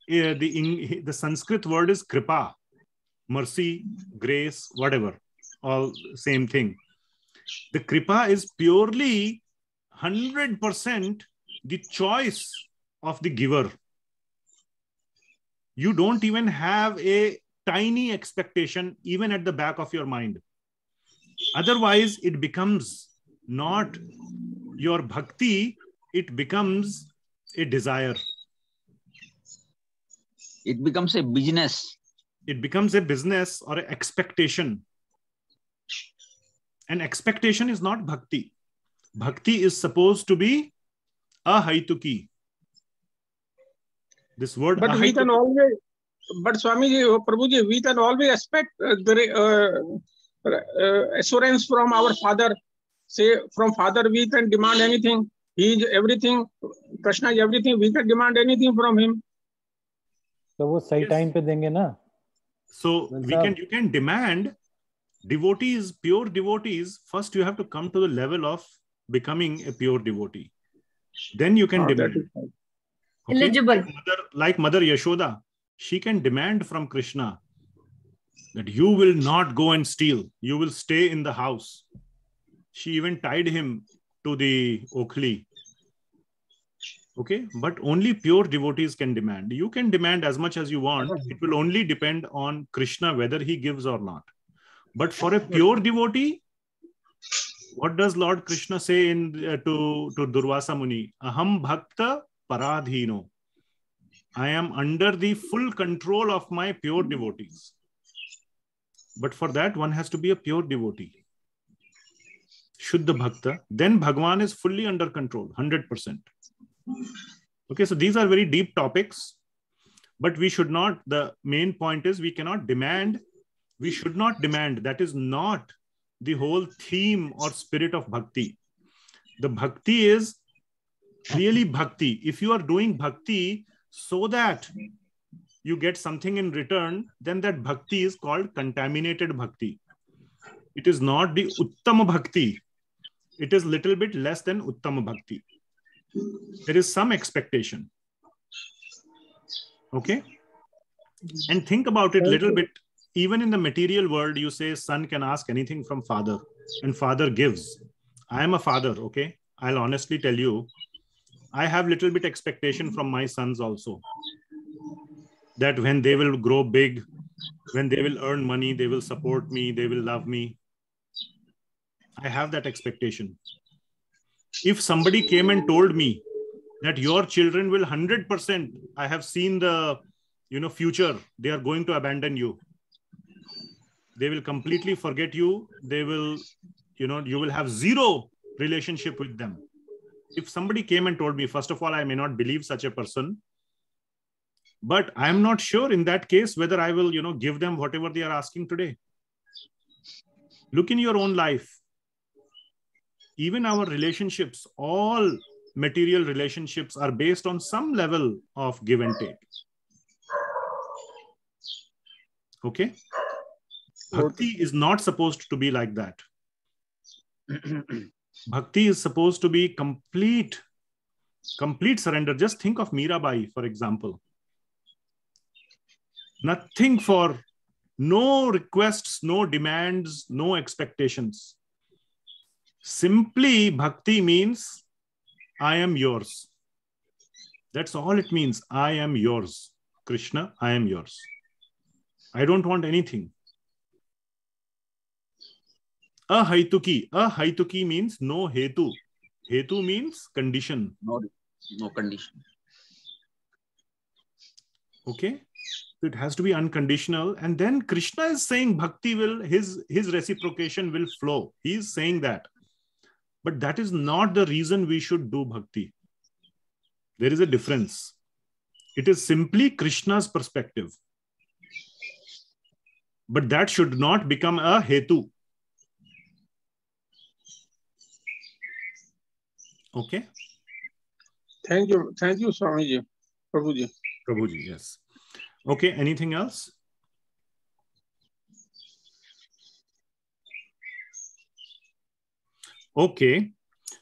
the Sanskrit word is kripa, mercy, grace, whatever, all same thing. The kripa is purely 100% the choice of the giver. You don't even have a tiny expectation even at the back of your mind. Otherwise, it becomes not your bhakti, it becomes a desire. It becomes a business. It becomes a business or an expectation. And expectation is not bhakti. Bhakti is supposed to be ahaituki. This word but we can always, but Swamiji, Prabhuji, we can always expect assurance from our Father. Say, from Father we can demand anything. He is everything. Krishna is everything. We can demand anything from him. So वो सही time पे देंगे ना? So you can demand. Devotees, pure devotees, first you have to come to the level of becoming a pure devotee. Then you can demand. Okay? Eligible. Like Mother Yashoda, she can demand from Krishna that you will not go and steal. You will stay in the house. She even tied him to the okhli. Okay, but only pure devotees can demand. You can demand as much as you want. It will only depend on Krishna whether he gives or not. But for a pure devotee, what does Lord Krishna say to Durvasa Muni? Aham bhakta paradhino. I am under the full control of my pure devotees. But for that, one has to be a pure devotee. Shuddha bhakta. Then Bhagwan is fully under control, 100%. Okay, so these are very deep topics. But we should not, the main point is we cannot demand. We should not demand. That is not the whole theme or spirit of bhakti. The bhakti is really bhakti. If you are doing bhakti so that you get something in return, then that bhakti is called contaminated bhakti. It is not the uttama bhakti. It is little bit less than uttama bhakti. There is some expectation. Okay? And think about it a little bit. Even in the material world, you say son can ask anything from father and father gives. I am a father, okay? I'll honestly tell you, I have little bit expectation from my sons also. That when they will grow big, when they will earn money, they will support me, they will love me. I have that expectation. If somebody came and told me that your children will 100%, I have seen the future, they are going to abandon you. They will completely forget you. They will, you will have zero relationship with them. If somebody came and told me, first of all, I may not believe such a person, but I am not sure in that case whether I will, give them whatever they are asking today. Look in your own life. Even our relationships, all material relationships are based on some level of give and take. Okay? Bhakti is not supposed to be like that. Bhakti is supposed to be complete surrender. Just think of Mirabai, for example. Nothing for, no requests, no demands, no expectations. Simply bhakti means I am yours. That's all it means. I am yours. Krishna, I am yours. I don't want anything. Ahaituki. Ahaituki means no hetu. Hetu means condition. No condition. Okay. So it has to be unconditional. And then Krishna is saying bhakti will, his reciprocation will flow. He is saying that. But that is not the reason we should do bhakti. There is a difference. It is simply Krishna's perspective. But that should not become a hetu. Okay. Thank you, Swamiji, Prabhuji. Prabhuji, yes. Okay, anything else? Okay,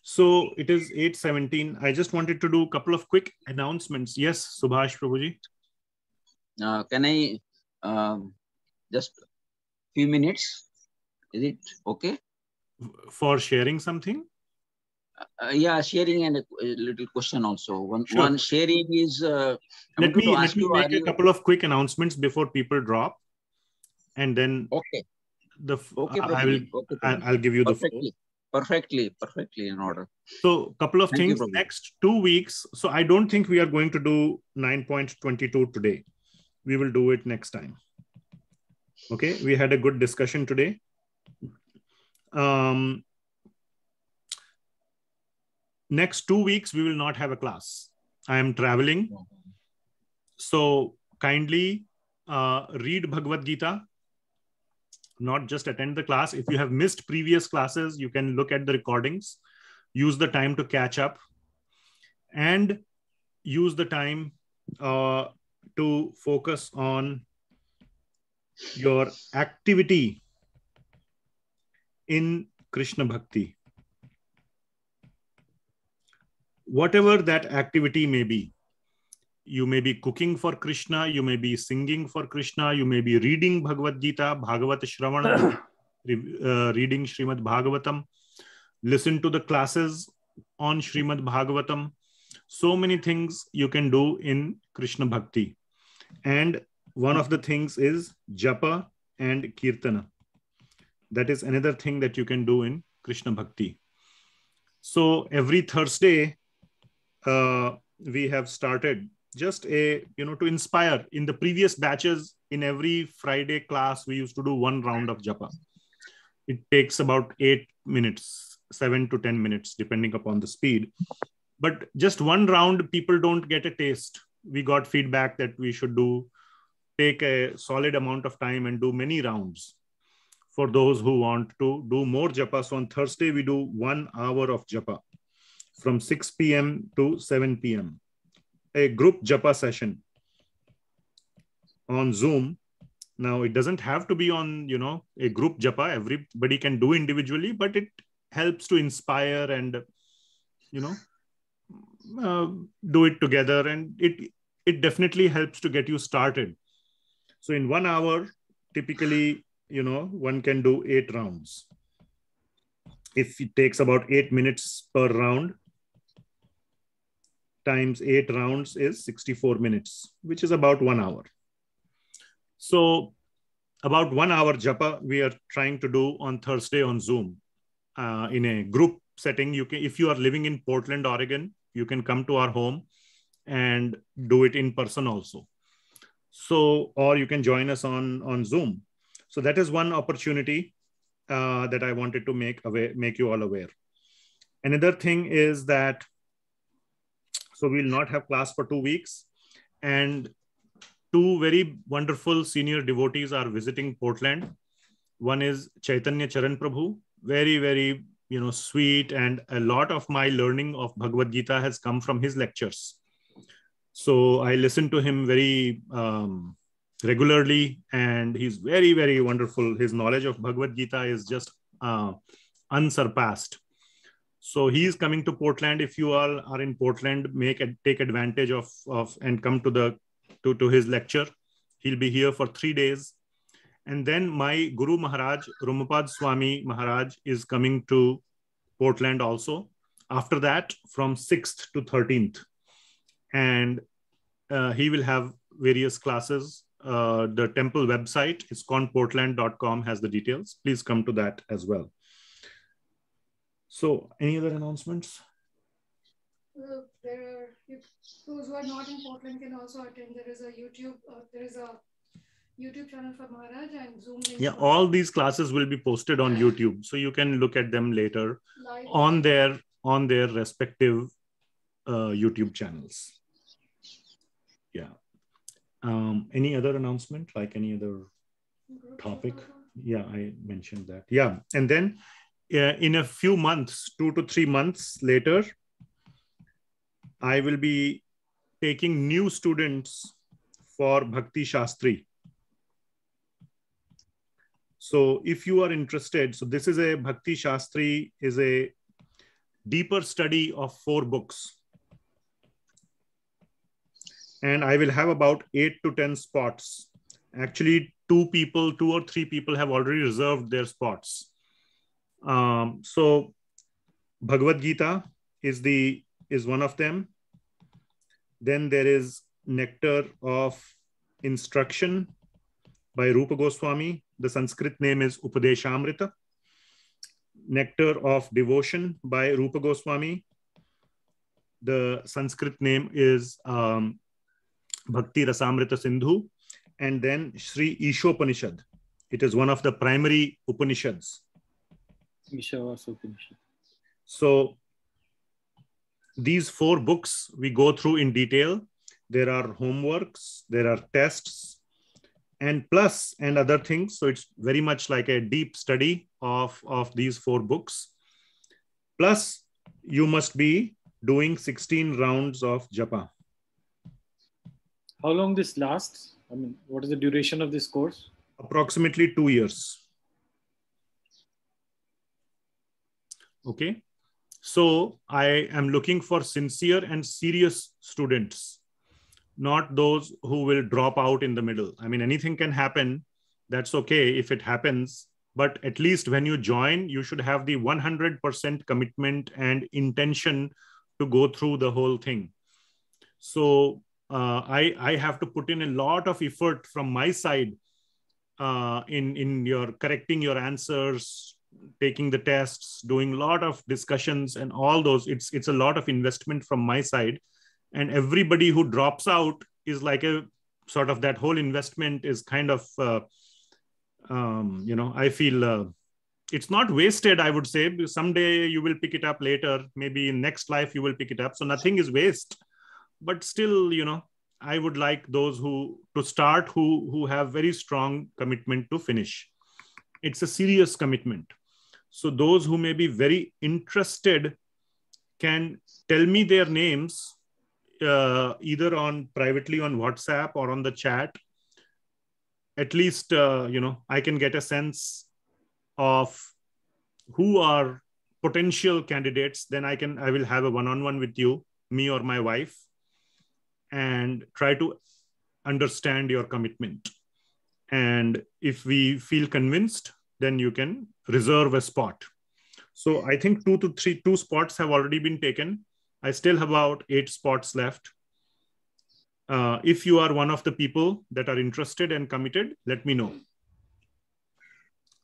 so it is 8:17. I just wanted to do a couple of quick announcements. Yes, Subhash Prabhuji. Can I just few minutes? Is it okay? For sharing something? Yeah, sharing and a little question also. Sure. One sharing is. Let me make a couple of quick announcements before people drop, and then okay. I'll give you the floor. Perfectly in order. So, couple of things. Next 2 weeks. So, I don't think we are going to do 9.22 today. We will do it next time. Okay, we had a good discussion today. Next 2 weeks, we will not have a class. I am traveling. So kindly read Bhagavad Gita, not just attend the class. If you have missed previous classes, you can look at the recordings, use the time to catch up, and use the time to focus on your activity in Krishna Bhakti. Whatever that activity may be, you may be cooking for Krishna, you may be singing for Krishna, you may be reading Bhagavad Gita, Bhagavat Shravana, reading Srimad Bhagavatam, listen to the classes on Srimad Bhagavatam. So many things you can do in Krishna Bhakti. And one of the things is japa and kirtana. That is another thing that you can do in Krishna Bhakti. So every Thursday, we have started just to inspire. In the previous batches, in every Friday class, we used to do one round of japa. It takes about 8 minutes, 7 to 10 minutes, depending upon the speed. But just one round, people don't get a taste. We got feedback that we should take a solid amount of time and do many rounds for those who want to do more japa. So on Thursday, we do 1 hour of japa from 6 p.m. to 7 p.m. A group japa session on Zoom. Now, it doesn't have to be on, a group japa. Everybody can do individually, but it helps to inspire and, do it together. And it definitely helps to get you started. So in 1 hour, typically, one can do 8 rounds. If it takes about 8 minutes per round, times 8 rounds is 64 minutes, which is about 1 hour. So about 1 hour japa we are trying to do on Thursday on Zoom in a group setting. If you are living in Portland, Oregon, you can come to our home and do it in person also. So, or you can join us on Zoom. So that is one opportunity that I wanted to make you all aware. Another thing is that, so we'll not have class for 2 weeks, and 2 very wonderful senior devotees are visiting Portland. One is Chaitanya Charan Prabhu, very, very, sweet, and a lot of my learning of Bhagavad Gita has come from his lectures. So I listen to him very regularly, and he's very, very wonderful. His knowledge of Bhagavad Gita is just unsurpassed. So he's coming to Portland. If you all are in Portland, take advantage of and come to his lecture. He'll be here for 3 days. And then my Guru Maharaj, Ramapad Swami Maharaj, is coming to Portland also. After that, from 6th to 13th. And he will have various classes. The temple website, iskonportland.com, has the details. Please come to that as well. So, any other announcements? Those who are not in Portland can also attend. There is a YouTube channel for Maharaj and Zoom link. Yeah, all these classes will be posted on YouTube, so you can look at them later on their respective YouTube channels. Yeah. Any other announcement, like any other topic? Yeah, I mentioned that. Yeah, and then in a few months, 2 to 3 months later, I will be taking new students for Bhakti Shastri. So if you are interested, so this is a Bhakti Shastri is a deeper study of 4 books. And I will have about 8 to 10 spots. Actually, 2 or 3 people have already reserved their spots. So Bhagavad Gita is one of them. Then there is Nectar of Instruction by Rupa Goswami. The Sanskrit name is Upadeshamrita. Nectar of Devotion by Rupa Goswami. The Sanskrit name is Bhakti Rasamrita Sindhu. And then Sri Ishopanishad. It is one of the primary Upanishads. So these 4 books we go through in detail. There are homeworks, there are tests, and plus and other things. So it's very much like a deep study of these 4 books. Plus, you must be doing 16 rounds of japa. How long this lasts? I mean, what is the duration of this course? Approximately 2 years. Okay. So I am looking for sincere and serious students, not those who will drop out in the middle. I mean, anything can happen. That's okay if it happens. But at least when you join, you should have the 100% commitment and intention to go through the whole thing. So I have to put in a lot of effort from my side in your correcting your answers, taking the tests, doing a lot of discussions and all those. It's a lot of investment from my side. And everybody who drops out is like a sort of that whole investment is kind of, I feel it's not wasted, I would say. Someday you will pick it up later. Maybe in next life you will pick it up. So nothing is waste. But still, I would like those who have very strong commitment to finish. It's a serious commitment. So those who may be very interested can tell me their names either privately on WhatsApp or on the chat. At least, I can get a sense of who are potential candidates. Then I will have a one-on-one with you, me or my wife, and try to understand your commitment. And if we feel convinced, then you can reserve a spot. So I think 2 spots have already been taken. I still have about 8 spots left. If you are one of the people that are interested and committed, let me know.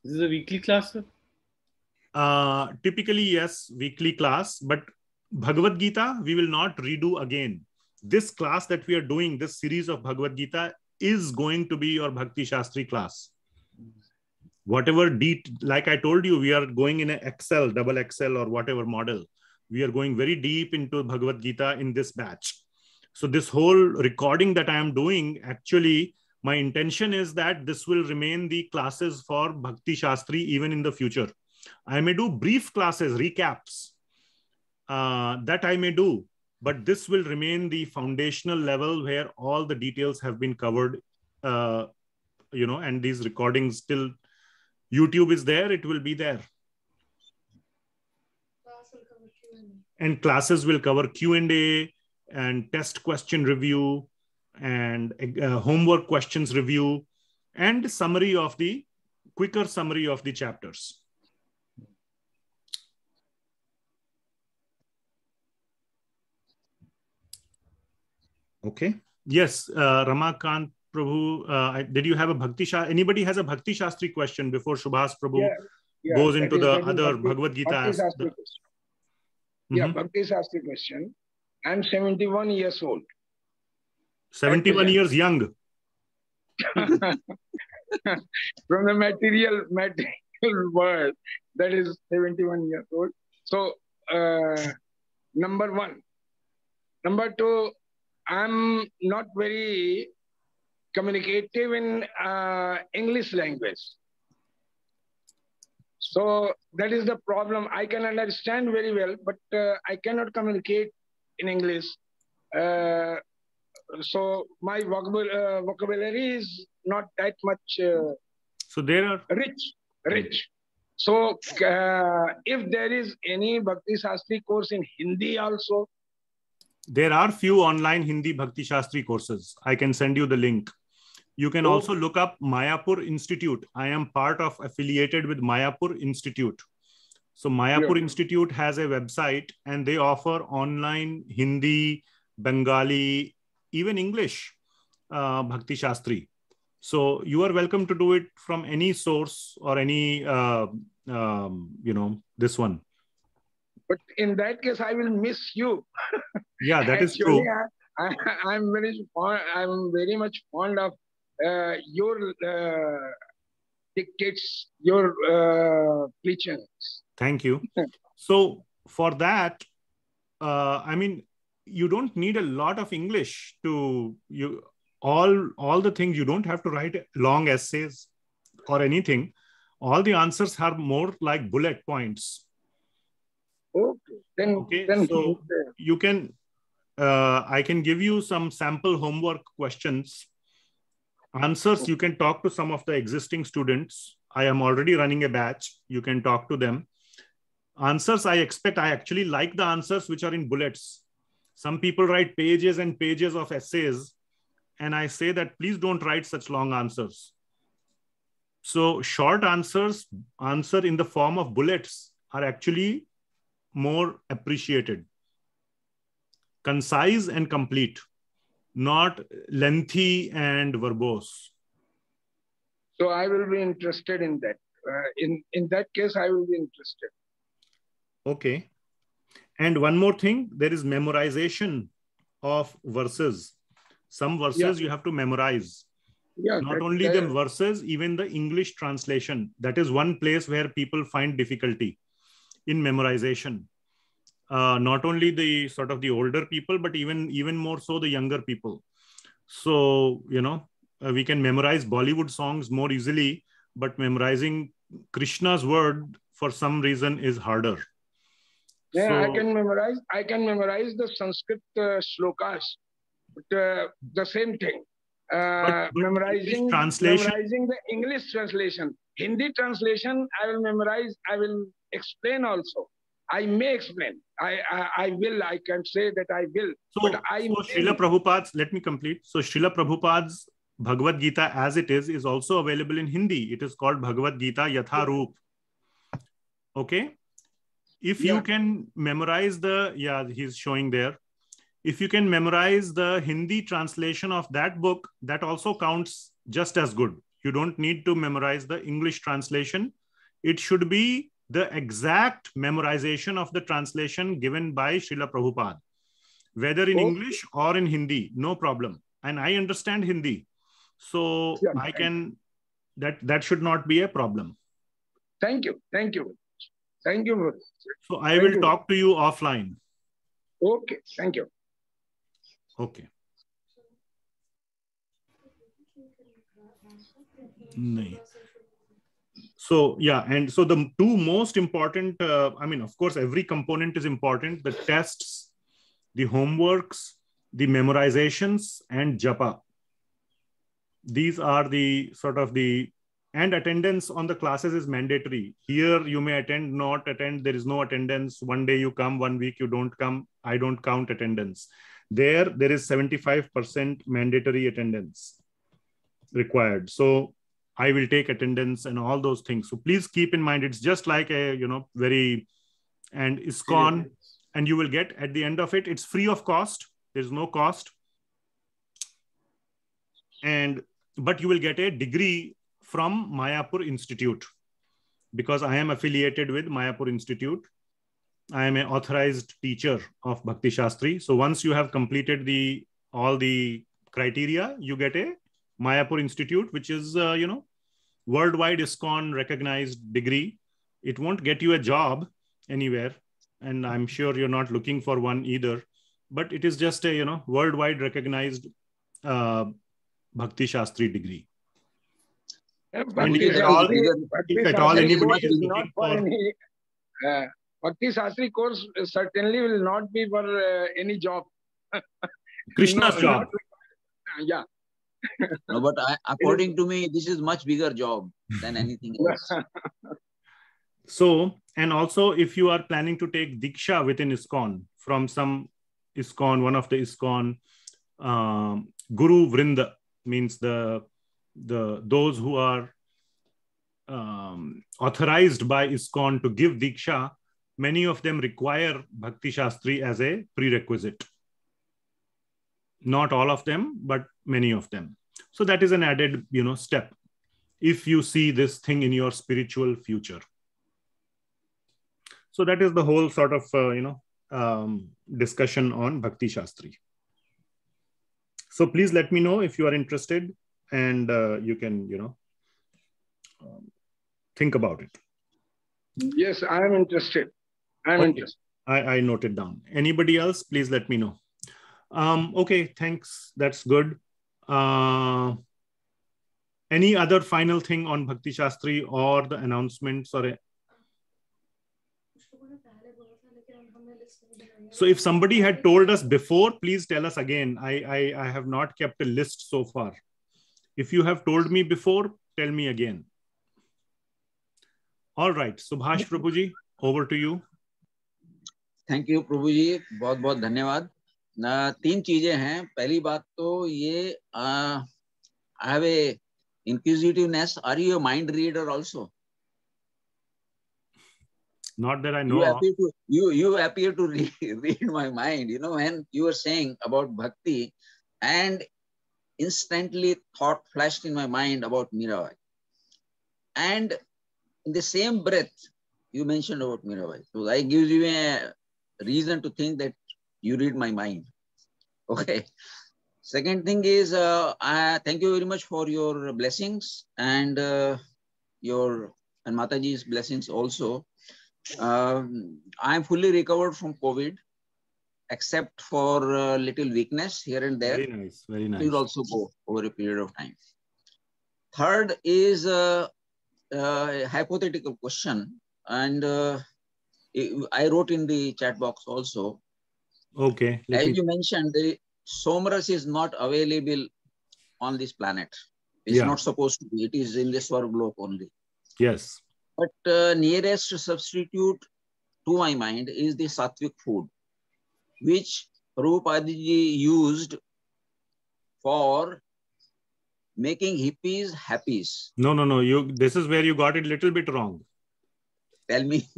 This is a weekly class, sir? Typically, yes, weekly class. But Bhagavad Gita, we will not redo again. This class that we are doing, this series of Bhagavad Gita is going to be your Bhakti Shastri class. Whatever like I told you, we are going in a XL, double XL or whatever model. We are going very deep into Bhagavad Gita in this batch. So this whole recording that I am doing, actually, my intention is that this will remain the classes for Bhakti Shastri even in the future. I may do brief classes, recaps, that I may do, but this will remain the foundational level where all the details have been covered, and these recordings till YouTube is there, it will be there. And classes will cover Q&A and test question review and homework questions review and quicker summary of the chapters. Okay. Yes, Ramakant Prabhu, did you have a Bhakti Shastri? Anybody has a Bhakti Shastri question before Subhas Prabhu goes into the other Bhagavad Gita? Bhakti Shastri question. I'm 71 years old. 71 years young. From the material world, that is 71 years old. So, number 1. Number 2, I'm not very communicative in English language. So that is the problem. I can understand very well, but I cannot communicate in English. so my vocabulary is not that much so there are rich. So if there is any Bhakti Shastri course in Hindi also, there are few online Hindi Bhakti Shastri courses. I can send you the link. You can also look up Mayapur Institute. I am affiliated with Mayapur Institute. So Mayapur Institute has a website and they offer online Hindi, Bengali, even English Bhakti Shastri. So you are welcome to do it from any source or any, this one. But in that case, I will miss you. Yeah, that is true. I'm very much fond of your dictates, your preachings. Thank you. So for that, I mean, you don't need a lot of English to all the things. You don't have to write long essays or anything. All the answers are more like bullet points. Okay. So you can, I can give you some sample homework questions. Answers, you can talk to some of the existing students. I am already running a batch. You can talk to them. Answers, I actually like the answers which are in bullets. Some people write pages and pages of essays. And I say that please don't write such long answers. So short answers, answer in the form of bullets are actually more appreciated. Concise and complete, not lengthy and verbose. So I will be interested in that. In that case, I will be interested. Okay. And one more thing, there is memorization of verses. Some verses you have to memorize. Not only the verses, even the English translation. That is one place where people find difficulty in memorization. Not only the sort of the older people, but even more so the younger people. So, we can memorize Bollywood songs more easily, but memorizing Krishna's word for some reason is harder. Yeah, So, I can memorize the Sanskrit shlokas, but the same thing. Memorizing the English translation. Hindi translation, I will memorize, I will explain also. I may explain. I will. I can say that I will. So Srila Prabhupada's, let me complete. So Srila Prabhupada's Bhagavad Gita as it is also available in Hindi. It is called Bhagavad Gita Yatha Roop. Okay. If you can memorize he's showing there. If you can memorize the Hindi translation of that book, that also counts just as good. You don't need to memorize the English translation. It should be the exact memorization of the translation given by Srila Prabhupada, whether in English or in Hindi, no problem. And I understand Hindi. So I can, that should not be a problem. Thank you. Thank you. Thank you. So I will talk to you offline. Okay. Thank you. Okay. So, and so the two most important, of course, every component is important. The tests, the homeworks, the memorizations, and japa. These are the sort of and attendance on the classes is mandatory. Here you may attend, not attend. There is no attendance. One day you come, 1 week you don't come. I don't count attendance. There is 75% mandatory attendance required. So I will take attendance and all those things. So please keep in mind, it's just like a, and ISKCON, and you will get at the end of it, it's free of cost. There's no cost. But you will get a degree from Mayapur Institute because I am affiliated with Mayapur Institute. I am an authorized teacher of Bhakti Shastri. So once you have completed all the criteria, you get a Mayapur Institute, which is, worldwide ISKCON recognized degree. It won't get you a job anywhere. And I'm sure you're not looking for one either, but it is just a, worldwide recognized Bhakti Shastri degree. Bhakti Shastri course certainly will not be for any job. Krishna's job. Yeah. No, but according to me, this is much bigger job than anything else. So, and also if you are planning to take Diksha within ISKCON, from some ISKCON, one of the ISKCON, Guru Vrinda, means those who are authorized by ISKCON to give Diksha, many of them require Bhakti Shastri as a prerequisite. Not all of them, but many of them. So that is an added, step if you see this thing in your spiritual future. So that is the whole sort of, discussion on Bhakti Shastri. So please let me know if you are interested, and you can, think about it. Yes, I am interested. Interested. I noted down. Anybody else, please let me know. Okay, thanks. That's good. Any other final thing on Bhakti Shastri or the announcements? Or so if somebody had told us before, please tell us again. I have not kept a list so far. If you have told me before, tell me again. All right, Subhash Prabhuji, over to you. Thank you, Prabhuji. बहुत बहुत धन्यवाद. तीन चीजें हैं. पहली बात तो ये I have a inquisitiveness. Are you a mind reader also? Not that I know. You appear to read my mind. When you were saying about bhakti, and instantly thought flashed in my mind about Mirabai. And in the same breath, you mentioned about Mirabai. So that gives you a reason to think that you read my mind. Okay. Second thing is, thank you very much for your blessings and Mataji's blessings also. I am fully recovered from COVID, except for a little weakness here and there. Very nice, very nice. It will also go over a period of time. Third is a hypothetical question, and I wrote in the chat box also. Okay. As you mentioned, the Somaras is not available on this planet. It's not supposed to be. It is in the Svarga only. Yes. But nearest substitute to my mind is the sattvic food, which Prabhupada ji used for making hippies happy. No. This is where you got it a little bit wrong. Tell me.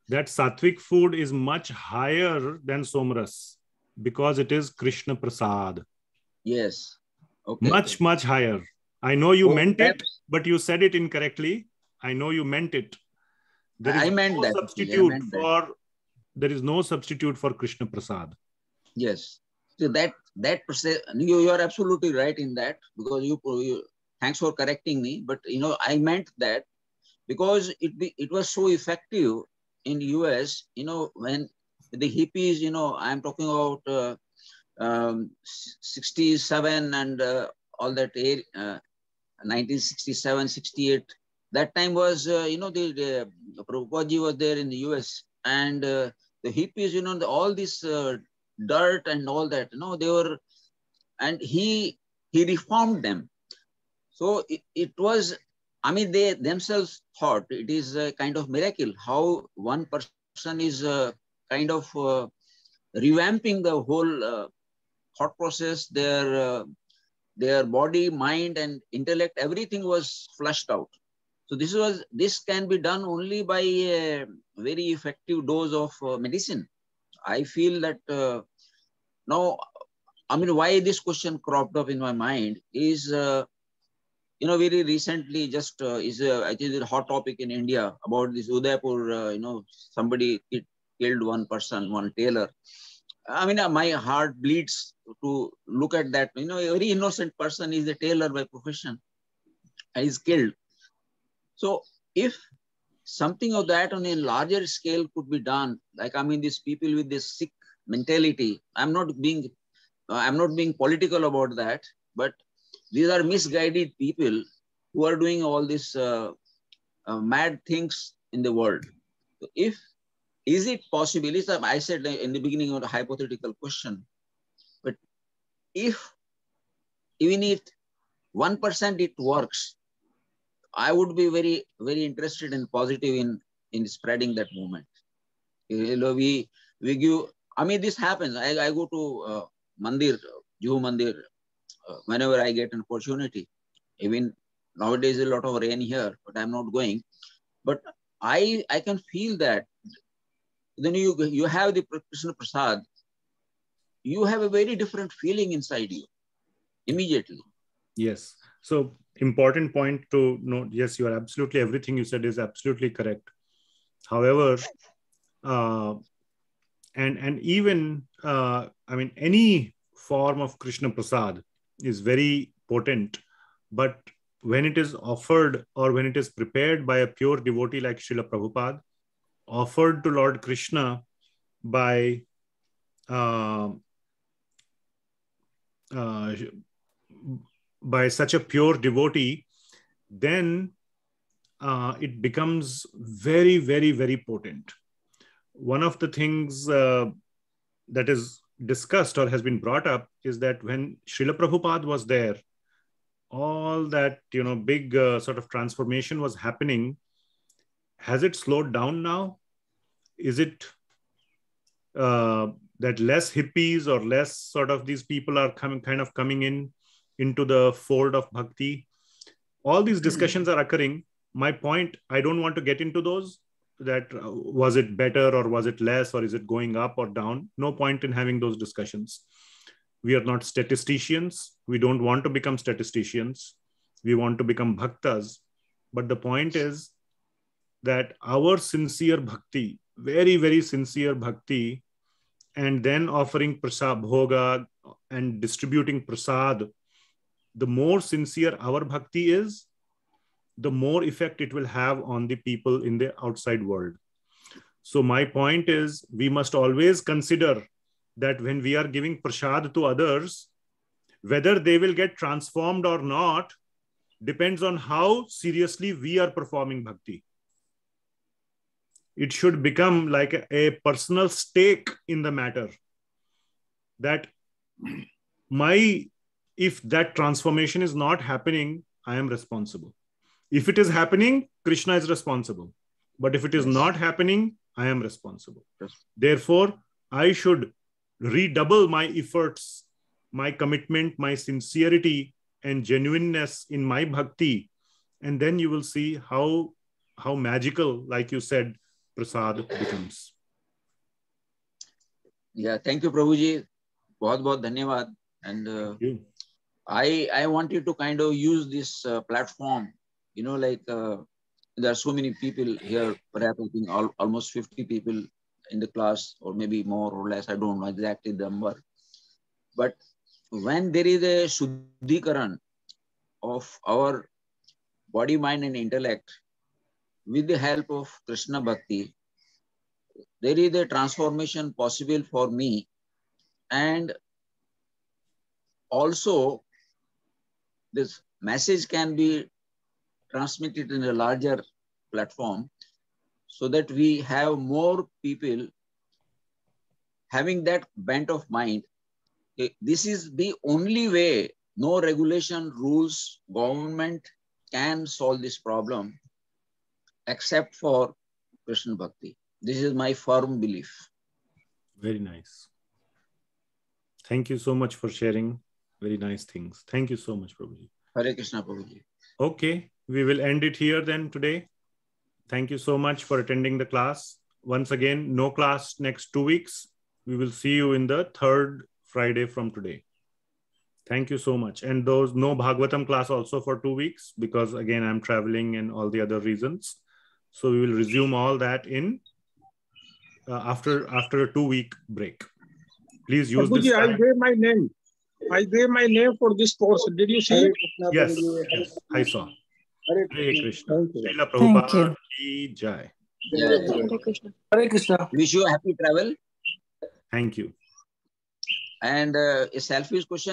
That sattvic food is much higher than Somaras because it is Krishna Prasad. Yes. Okay. Much higher. I know you meant it, but you said it incorrectly. I know you meant it. There is no substitute for Krishna Prasad. Yes. So that you are absolutely right in that, because you thanks for correcting me. But I meant that because it was so effective in US. When the hippies, I'm talking about 67 and all that 1967, 68. That time was, the Prabhupada ji was there in the US, and the hippies, all this dirt and all that, they were, and he reformed them. So it was, they themselves thought it is a kind of miracle how one person is kind of revamping the whole thought process, their body, mind, and intellect, everything was flushed out. So this can be done only by a very effective dose of medicine. I feel that now, why this question cropped up in my mind is, very recently, just I think a hot topic in India about this Udaipur. Somebody killed one person, one tailor. My heart bleeds to look at that. A very innocent person is a tailor by profession and is killed. So if something of that on a larger scale could be done, like these people with this sick mentality, I'm not being political about that, but these are misguided people who are doing all these mad things in the world. So is it possible? I said in the beginning of the hypothetical question, but if even if 1% it works, I would be very, very interested and positive in spreading that movement. We give, I mean, this happens. I go to Mandir, Jew Mandir, whenever I get an opportunity. Even nowadays, a lot of rain here, but I'm not going. But I can feel that. Then you have the Krishna Prasad, you have a very different feeling inside you immediately. Yes. So important point to note. Yes, you are absolutely, everything you said is absolutely correct. However, and even, I mean, any form of Krishna Prasad is very potent, but when it is offered or when it is prepared by a pure devotee like Srila Prabhupada, offered to Lord Krishna by such a pure devotee, then it becomes very, very, very potent. One of the things that is discussed or has been brought up is that when Srila Prabhupada was there, all that, big sort of transformation was happening. Has it slowed down now? Is it that less hippies or less sort of these people are coming into the fold of bhakti? All these discussions are occurring. My point, I don't want to get into those, that was it better or was it less, or is it going up or down? No point in having those discussions. We are not statisticians. We don't want to become statisticians. We want to become bhaktas. But the point is that our sincere bhakti, very, very sincere bhakti, and then offering prasad bhoga and distributing prasad, the more sincere our bhakti is, the more effect it will have on the people in the outside world. So my point is, we must always consider that when we are giving prasad to others, whether they will get transformed or not depends on how seriously we are performing bhakti. It should become like a personal stake in the matter, that if that transformation is not happening, I am responsible. If it is happening, Krishna is responsible. But if it is not happening, I am responsible. Therefore, I should redouble my efforts, my commitment, my sincerity and genuineness in my bhakti. And then you will see how magical, like you said, prasad becomes. Yeah, thank you, Prabhuji. Bahut bahut dhanyavad. And I wanted to kind of use this platform, there are so many people here, perhaps I think almost 50 people in the class, or maybe more or less, I don't know exactly the number. But when there is a shuddhikaran of our body, mind and intellect with the help of Krishna Bhakti, there is a transformation possible for me. And also this message can be transmitted in a larger platform, so that we have more people having that bent of mind. This is the only way. No regulation, rules, government can solve this problem except for Krishna Bhakti. This is my firm belief. Very nice. Thank you so much for sharing very nice things. Thank you so much, Prabhuji. Hare Krishna, Prabhuji. Okay, we will end it here then today. Thank you so much for attending the class. Once again, no class next 2 weeks. We will see you in the 3rd Friday from today. Thank you so much. And those no Bhagavatam class also for 2 weeks, because again, I'm traveling and all the other reasons. So we will resume all that in after a 2-week break. Please use Prabhuji, this time. I gave my name for this course. Did you see it? Yes, I saw. Hare Krishna. Srila Thank Prabhupada ki jai. Hare Krishna. Hare Krishna. Wish you a happy travel. Thank you. And a selfish question.